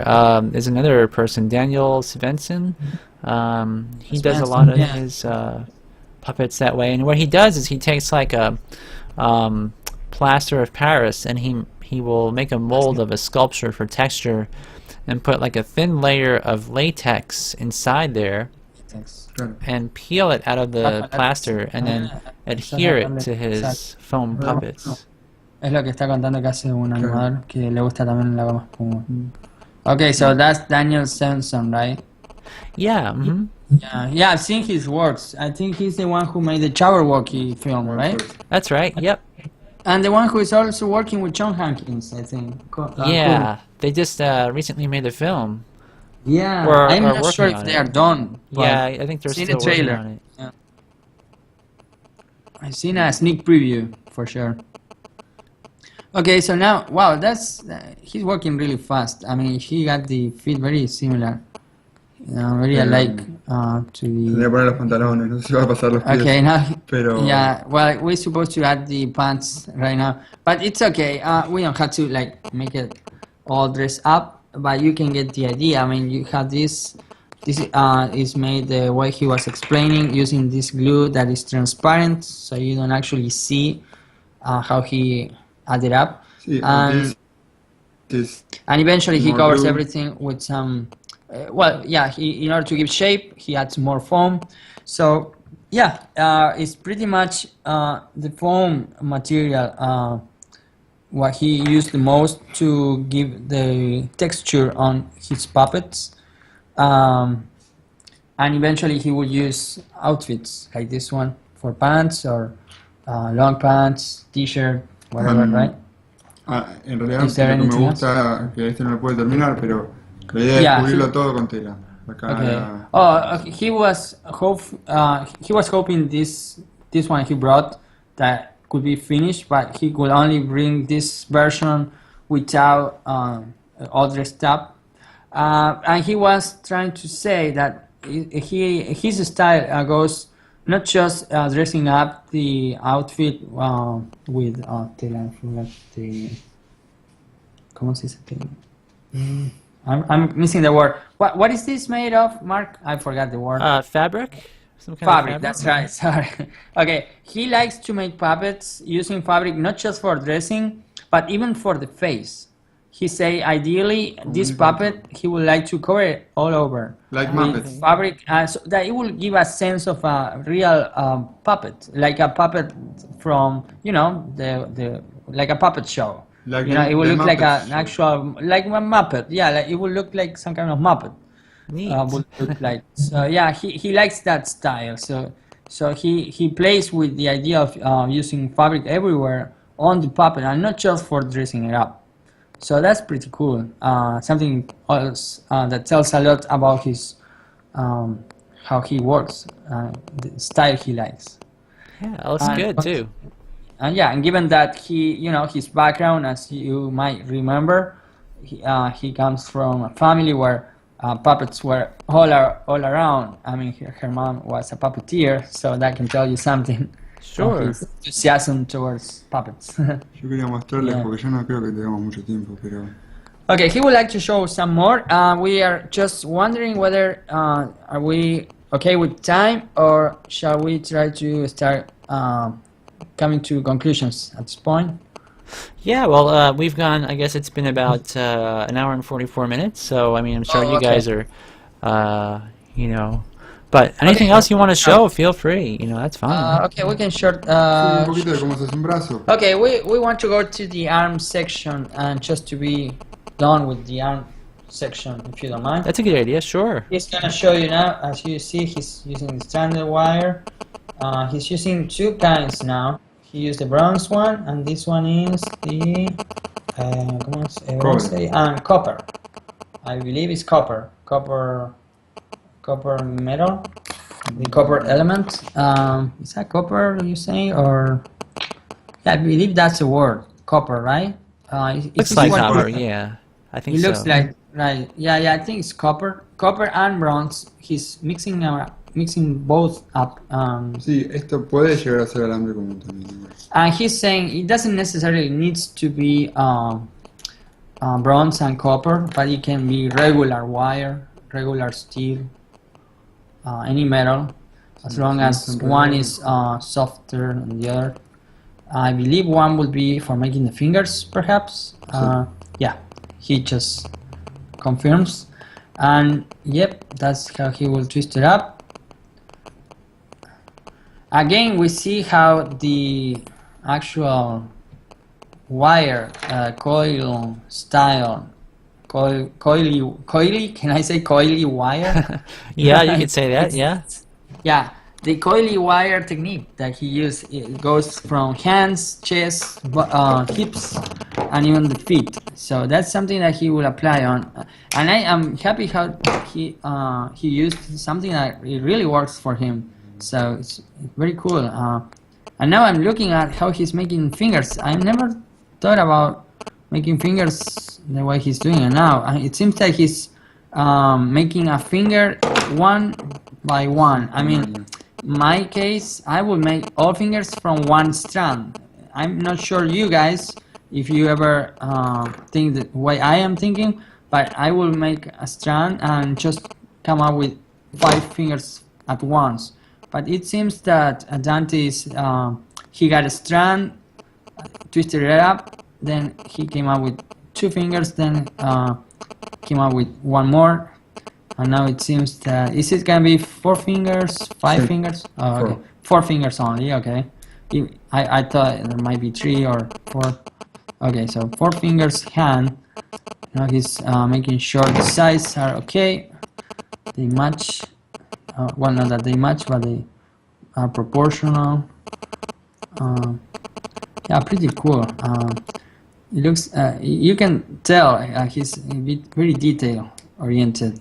is another person, Daniel Svensson. He does a lot of yeah. his puppets that way, and what he does is he takes like a plaster of Paris, and he he will make a mold of a sculpture for texture and put like a thin layer of latex inside there Claro. and peel it out of the plaster and then adhere it to his foam puppets. Es lo que está contando que hace un animador que le gusta también la goma espuma. Okay, so that's Daniel Samson, right? Yeah, mm-hmm. Yeah, I've seen his works. I think he's the one who made the Jabberwocky film, right? That's right, yep. And the one who is also working with John Hankins, I think. Yeah, they just recently made the film. Yeah, Or I'm are not sure working if on they it. are done. Yeah, I think they're seen still the working trailer. on it. Yeah. I've seen a sneak preview for sure. Okay, so now, wow, he's working really fast. I mean, he got the feet very similar, very alike to Tendría que the. poner los pantalones, no sé si va a pasar los pies. Okay, now, Pero yeah, well, we're supposed to add the pants right now, but it's okay. We don't have to like make it all dressed up, but you can get the idea. I mean, you have this. This is made the way he was explaining, using this glue that is transparent, so you don't actually see how he added up. sí, And, es and eventually he more covers glue. everything with some. Well, yeah. In order to give shape, he adds more foam. So yeah, it's pretty much the foam material what he used the most to give the texture on his puppets. And eventually he will use outfits like this one for pants or long pants, t-shirt, whatever, right? En realidad Is there lo que me anything gusta, que este no lo puede terminar, pero la idea es Yeah, cubrirlo todo con tela. La Okay. cara, He was hoping this one he brought that could be finished, but he could only bring this version without all dressed up. And he was trying to say that his style goes not just dressing up the outfit with tela, ¿cómo se dice? I'm missing the word. What is this made of, Mark? I forgot the word. Fabric? Some kind Fabric, of fabric? that's right, sorry. Okay, he likes to make puppets using fabric not just for dressing, but even for the face. He say ideally this puppet he would like to cover it all over like with Muppets. fabric, so that it will give a sense of a real puppet, like a puppet from the like a puppet show. Like It will the look like Muppets an show. actual like a Muppet. Yeah, like it will look like some kind of Muppet. Neat. Would look like. So yeah, he likes that style. So he plays with the idea of using fabric everywhere on the puppet and not just for dressing it up. So that's pretty cool. Something else that tells a lot about his how he works, the style he likes. Yeah, it looks good too. And yeah, and given that his background, as you might remember, he comes from a family where puppets were all around. I mean, her mom was a puppeteer, so that can tell you something. Sure. His enthusiasm towards puppets. Yo quería mostrarles Yeah. porque yo no creo que tengamos mucho tiempo, pero Okay, he would like to show some more. We are just wondering whether are we okay with time, or shall we try to start coming to conclusions at this point? Yeah, well, we've gone, I guess it's been about an hour and 44 minutes, so, I mean, I'm sure Oh, you okay. guys are, but anything else you want to show, feel free, that's fine. Okay, we can short. un poquito de cómo se hace un brazo. Okay, we want to go to the arm section and just to be done with the arm section, if you don't mind. That's a good idea, sure. He's gonna show you now. As you see, he's using the standard wire. He's using two kinds now. He used the bronze one, and this one is the copper. I believe it's copper metal, the copper element. Is that copper you say, or yeah, I believe that's the word, copper, right? Looks like copper, yeah. I think It so. looks like, right, yeah, I think it's copper and bronze. He's mixing both up. Sí, esto puede llegar a ser alambre común también. And he's saying it doesn't necessarily needs to be bronze and copper, but it can be regular wire, regular steel, any metal, as long as one is softer than the other. I believe one would be for making the fingers, perhaps. Yeah, he just confirms. And yep, that's how he will twist it up. Again, we see how the actual wire coil style, coily, can I say coily wire? Yeah, you could say that. Yeah. Yeah, the coily wire technique that he used, it goes from hands, chest, hips, and even the feet. So that's something that he will apply on, and I am happy how he used something that it really works for him. So it's very cool. And now I'm looking at how he's making fingers. I never thought about making fingers the way he's doing it now. It seems like he's making a finger one by one. I mean, my case, I will make all fingers from one strand. I'm not sure you guys, if you ever think the way I am thinking, but I will make a strand and just come up with 5 fingers at once. But it seems that Dante is, he got a strand, twisted it up, then he came up with 2 fingers, then came up with 1 more, and now it seems that, is it gonna be 4 fingers, 5 fingers? Oh, okay. 4 fingers only, okay. I thought there might be 3 or 4. Okay, so 4 fingers hand. Now he's making sure the sizes are okay. They match. Well, not that they match, but they are proportional. Yeah, pretty cool. It looks, you can tell he's a bit very detail oriented.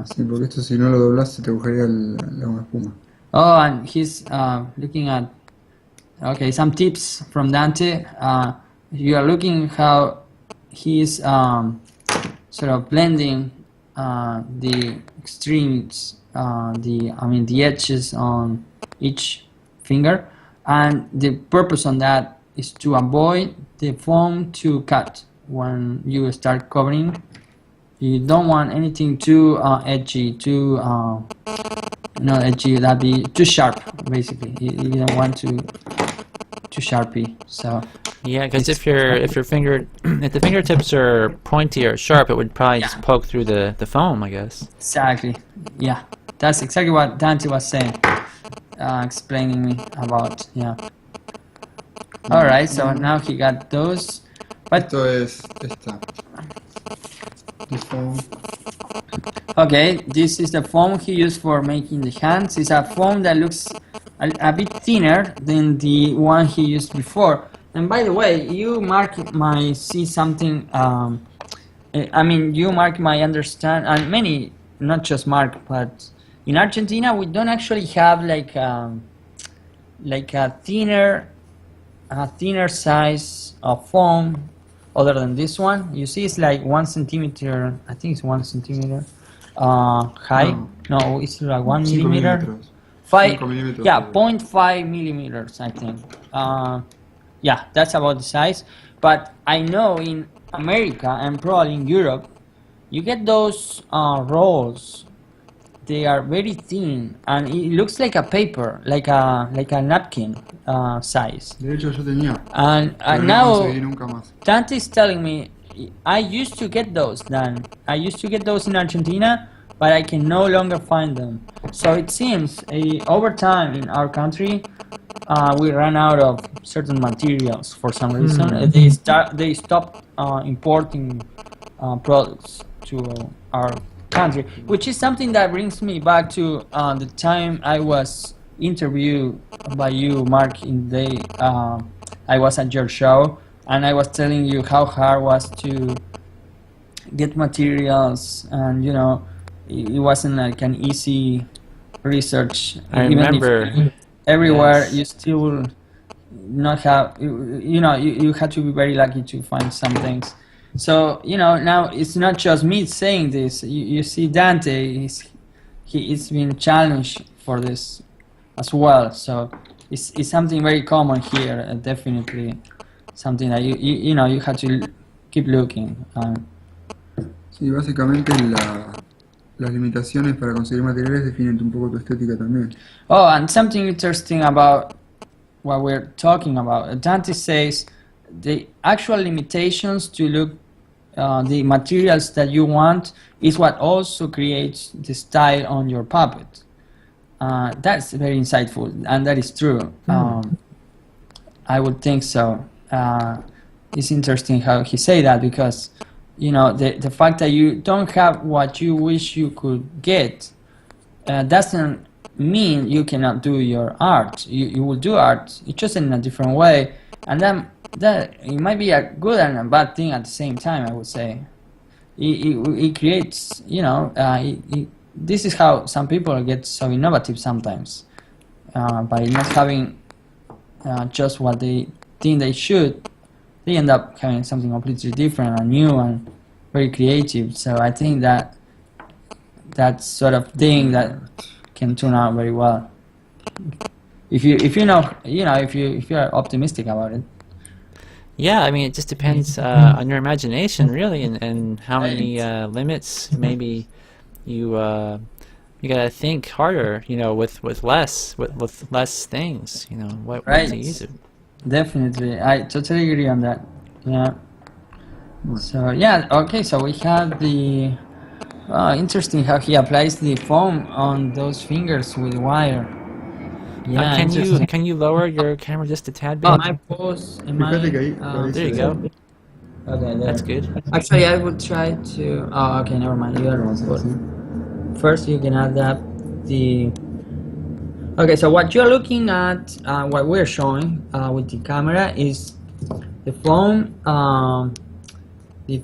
Sí, porque esto si no lo doblas se te agujeraría la goma espuma. Oh, and he's looking at, okay, some tips from Dante. You are looking how he's sort of blending the extremes, the edges on each finger, and the purpose on that is to avoid the foam to cut when you start covering. You don't want anything too edgy, too not edgy, that'd be too sharp, basically. You don't want to too sharpy. So Yeah, because if the fingertips are pointy or sharp, it would probably just poke through the foam, I guess. exactly, yeah, that's exactly what Dante was saying, explaining me about. Yeah. All right, so now he got those, but Esto es esta. This foam. okay, this is the foam he used for making the hands. It's a foam that looks a bit thinner than the one he used before. And by the way, you Mark might see something. I mean, you Mark might understand, and many, not just Mark, but in Argentina we don't actually have like a thinner size of foam other than this one. You see, it's like 1 centimeter. I think it's 1 centimeter high. No, it's like 1 5 millimeter. milímetros. 5, 5 millimeters. yeah, 0.5 millimeters, I think. Yeah, that's about the size. But I know in America and probably in Europe, you get those rolls. They are very thin, and it looks like a paper, like a napkin size. De hecho yo tenía, And pero no now conseguí nunca más. Dante is telling me, I used to get those, Dan. I used to get those in Argentina, but I can no longer find them. So it seems over time in our country, we ran out of certain materials for some reason. They stopped importing products to our country, which is something that brings me back to the time I was interviewed by you, Mark, in the day I was at your show, and I was telling you how hard it was to get materials, and you know, it wasn't like an easy research. I Even remember. if everywhere Yes. you still not have, you had to be very lucky to find some things. So you know, now it's not just me saying this. You see, Dante he's been challenged for this as well. So it's something very common here, and definitely something that you know you have to keep looking. Sí, básicamente las limitaciones para conseguir materiales definen un poco tu estética también. Oh, and something interesting about what we're talking about. Dante says the actual limitations to look the materials that you want is what also creates the style on your puppet. That's very insightful, and that is true. I would think so. It's interesting how he say that, because the fact that you don't have what you wish you could get doesn't mean you cannot do your art. You will do art, it's just in a different way, and then that it might be a good and a bad thing at the same time. I would say it creates, this is how some people get so innovative sometimes, by not having just what they think they should. They end up having something completely different and new and very creative. So I think that sort of thing that can turn out very well if you're optimistic about it. Yeah, I mean, it just depends on your imagination, really, and how many limits. Maybe you gotta think harder, with less things, what to use it. Definitely, I totally agree on that. Yeah. So yeah, okay. So we have the interesting how he applies the foam on those fingers with wire. Yeah. Can you lower your camera just a tad bit? Oh, my pose. Fíjate que ahí parece- There you go. Okay, there. That's good. Actually, I would try to. Oh, okay, never mind. The other one's good. First, you can adapt the. Okay, so what you're looking at, what we're showing with the camera is the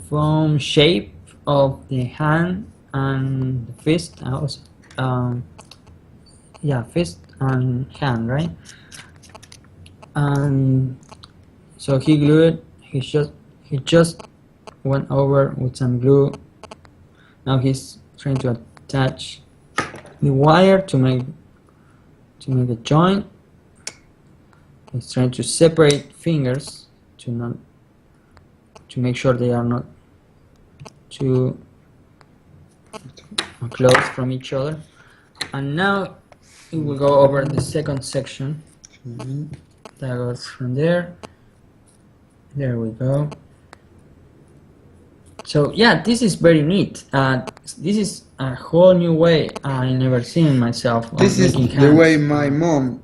foam shape of the hand and the fist. Also, fist and hand, right? And so he glued it. He just went over with some glue. Now he's trying to attach the wire to make a joint. He's trying to separate fingers to make sure they are not too close from each other. And now it will go over the second section. That goes from there. There we go. So yeah, this is very neat. This is a whole new way I never seen myself. This is making the hands. way my mom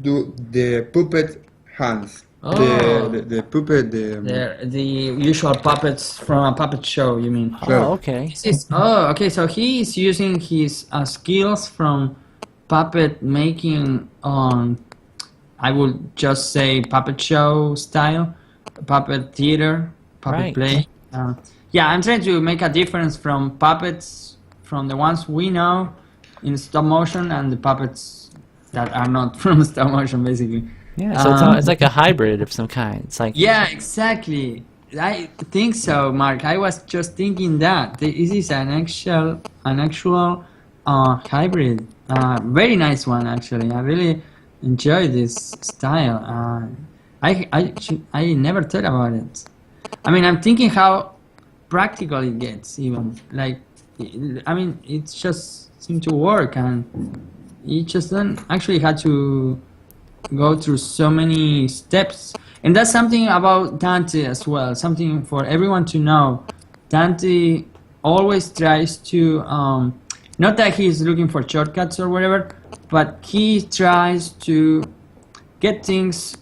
do the puppet hands. Oh. The puppet, The usual puppets from a puppet show, you mean? Oh, okay. Okay. So he is using his skills from puppet making on, I would just say, puppet show style, puppet theater, puppet Right. play. Yeah, I'm trying to make a difference from puppets, from the ones we know in stop motion, and the puppets that are not from stop motion, basically. Yeah, so it's like a hybrid of some kind. It's like Yeah, exactly. I think so, Mark. I was just thinking that this is an actual hybrid. Very nice one, actually. I really enjoy this style. I never thought about it. I mean, I'm thinking how practical it gets, even. Like, I mean, it just seemed to work, and you just don't actually had to go through so many steps. And that's something about Dante as well, something for everyone to know. Dante always tries to, not that he's looking for shortcuts or whatever, but he tries to get things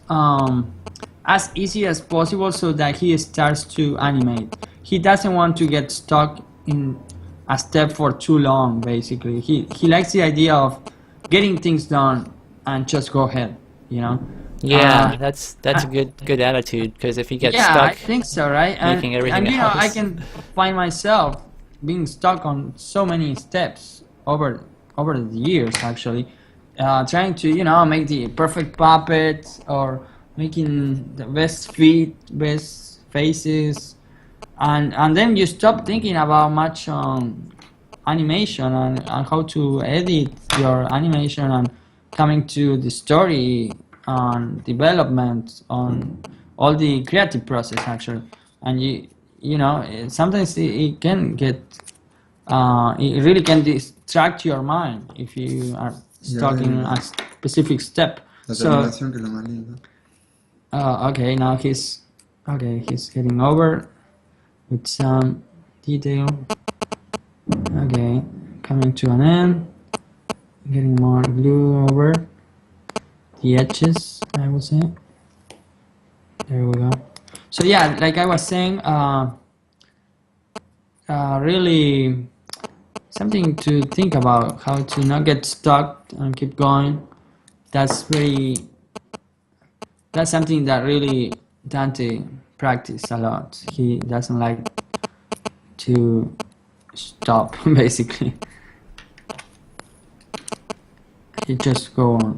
as easy as possible so that he starts to animate. He doesn't want to get stuck in a step for too long, basically. He likes the idea of getting things done and just go ahead, yeah, that's a good attitude, because if you get yeah, stuck I think so, right? making everything and else. I can find myself being stuck on so many steps over the years, actually, trying to make the perfect puppet, or making the best feet, best faces, and then you stop thinking about much animation and how to edit your animation, and coming to the story, on development, on all the creative process, actually. And sometimes it can get it really can distract your mind if you are stuck in a specific step. La So- terminación que es lo más lindo. Okay, now he's getting over with some detail. Okay, coming to an end, getting more glue over the edges, I would say. There we go. So yeah, like I was saying, really something to think about, how to not get stuck and keep going. That's something that really Dante practiced a lot. He doesn't like to stop, basically. He just go on.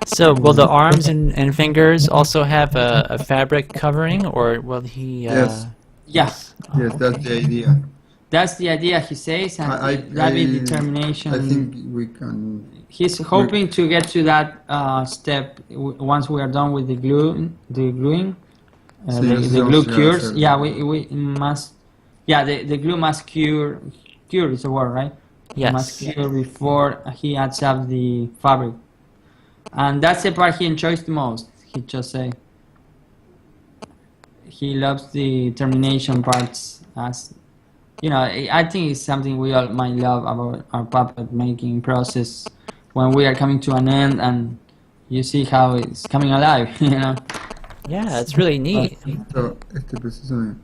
So will the arms and fingers also have a fabric covering, or will he? Yes. Yeah, Yes, that's the idea. that's the idea, he says, and that be determination. I think we can. He's hoping to get to that step once we are done with the gluing, Sí, the nosotros glue vamos a llegar a cures. hacerlo. Yeah, we must. Yeah, the glue must cure. Cure is the word, right? It must Yes. cure before he adds up the fabric, and that's the part he enjoys the most. He just say he loves the termination parts. As you know, I think it's something we all might love about our puppet making process. When we are coming to an end and you see how it's coming alive, you know. Yeah, it's really neat. Este proceso me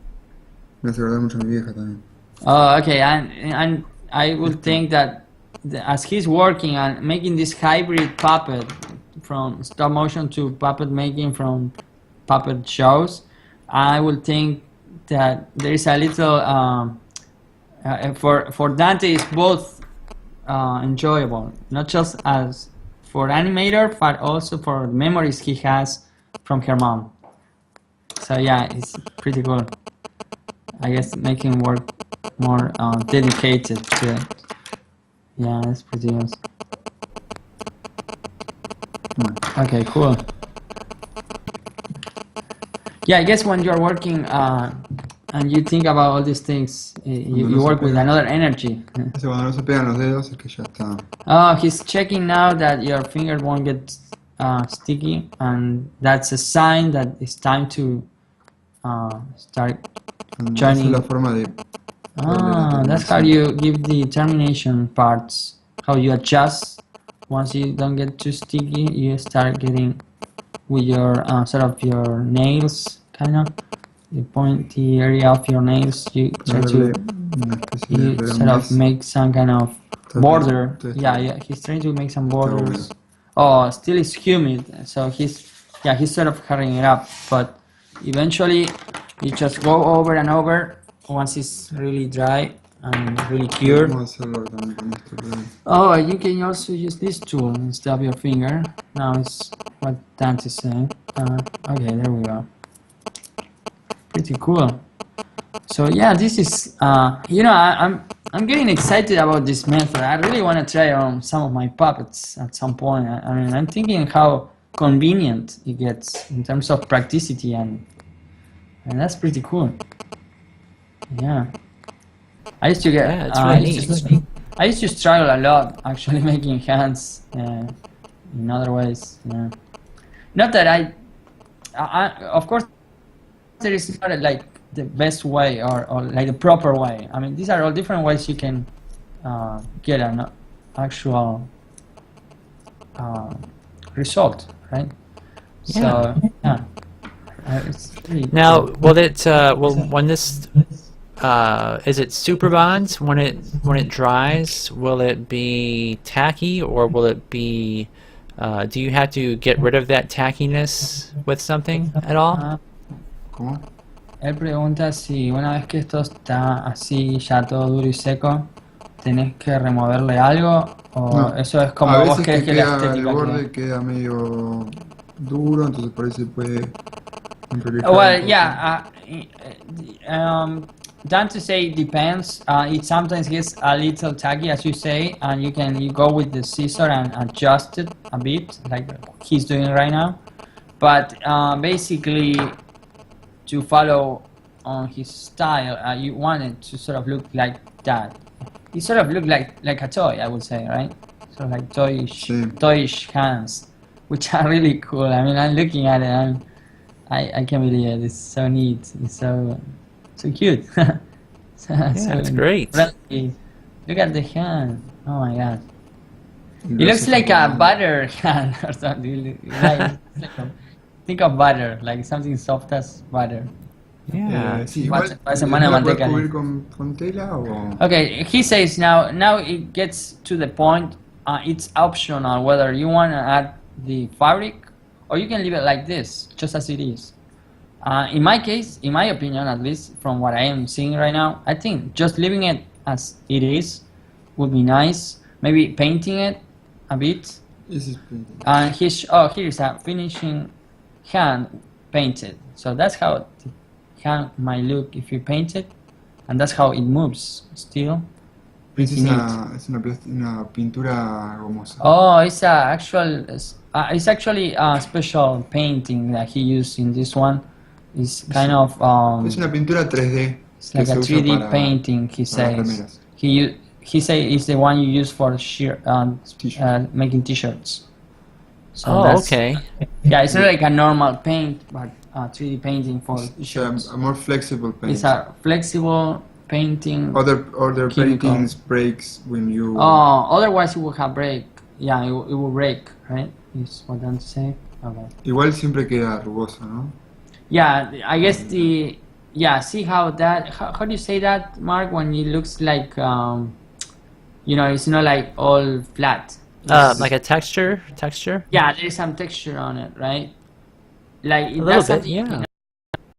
hace acordar mucho a mi vieja también. Oh, okay, and I would think that as he's working and making this hybrid puppet from stop motion to puppet making from puppet shows, I would think that there is a little for Dante it's both enjoyable, not just as for animator, but also for memories he has from her mom. So yeah, it's pretty cool. I guess making work more dedicated to it. Yeah, that's pretty awesome. Okay, cool. Yeah, I guess when you're working and you think about all these things, you work with another energy. Ese cuando no se pegan los dedos es que ya está. Oh, he's checking now that your finger won't get sticky, and that's a sign that it's time to start Esa joining. es la forma de. Ah, that's how you give the termination parts. How you adjust. Once you don't get too sticky, you start getting with your sort of your nails, kind of. You point the area of your nails. You try to Una especie de you regalo sort of más. make some kind of border. Yeah, he's trying to make some borders. Oh, still it's humid, so he's sort of hurrying it up. But eventually, you just go over and over once it's really dry and really cured. Vamos a hacerlo también con esto, creo. Oh, you can also use this tool instead of your finger. Now it's what Dante is saying. Okay, there we go. Pretty cool. So yeah, this is I'm getting excited about this method. I really want to try on some of my puppets at some point. I mean, I'm thinking how convenient it gets in terms of practicity, and that's pretty cool. Yeah, I used to get. Yeah, it's really neat. I used to struggle a lot actually making hands in other ways. Yeah, not that I of course there is not like the best way or like the proper way. I mean, these are all different ways you can get an actual result, right? Yeah. So yeah, it's really Now, cool. will it? When this is it super bonds when it dries? Will it be tacky, or will it be? Do you have to get rid of that tackiness with something at all? ¿Cómo? Él pregunta si una vez que esto está así ya todo duro y seco, tenés que removerle algo o No. eso es como A vos veces querés que que la queda el estética borde queda medio duro, entonces por ahí se puede quede. Well, yeah, Dante say it depends. It sometimes gets a little tacky, as you say, and you go with the scissor and adjust it a bit, like he's doing right now. But basically, to follow on his style, you want it to sort of look like that. It sort of look like a toy, I would say, right? Sort of like toyish hands. which are really cool. I mean, I'm looking at it, I can't believe it. It's so neat. It's so cute. Yeah, it's great. Friendly. Look at the hand. Oh my god. It looks like a butter hand or something. Think of butter, like something soft as butter. Yeah. Sí, igual, Parece ¿no mano de la puedes manteca. cubrir con tela o...? Okay, he says now it gets to the point. It's optional whether you want to add the fabric or you can leave it like this, just as it is. In my case, in my opinion, at least from what I am seeing right now, I think just leaving it as it is would be nice. Maybe painting it a bit. This is painting. And here's a finishing hand painted. So that's how the hand might look if you paint it, and that's how it moves still. Es Pretty neat. una pintura gomosa. Oh, it's actually a special painting that he used in this one. It's kind of Es una pintura 3D. it's like que a se usa 3D para- painting. He para las says remeras. he say it's the one you use for T-shirt. making t-shirts. So Oh, that's- okay. Yeah, it's not like a normal paint, but 3D painting for It's t-shirts. a more flexible paint. It's a flexible painting. Other chemical. paintings breaks when you... Otherwise it would have break. Yeah, it will break, right? Is what Dante say. Okay. Igual siempre queda rugoso, ¿no? Yeah, I guess see how how do you say that, Mark, when it looks like it's not like all flat. Like a texture? Yeah, there is some texture on it, right? Like A little that's bit, something, yeah.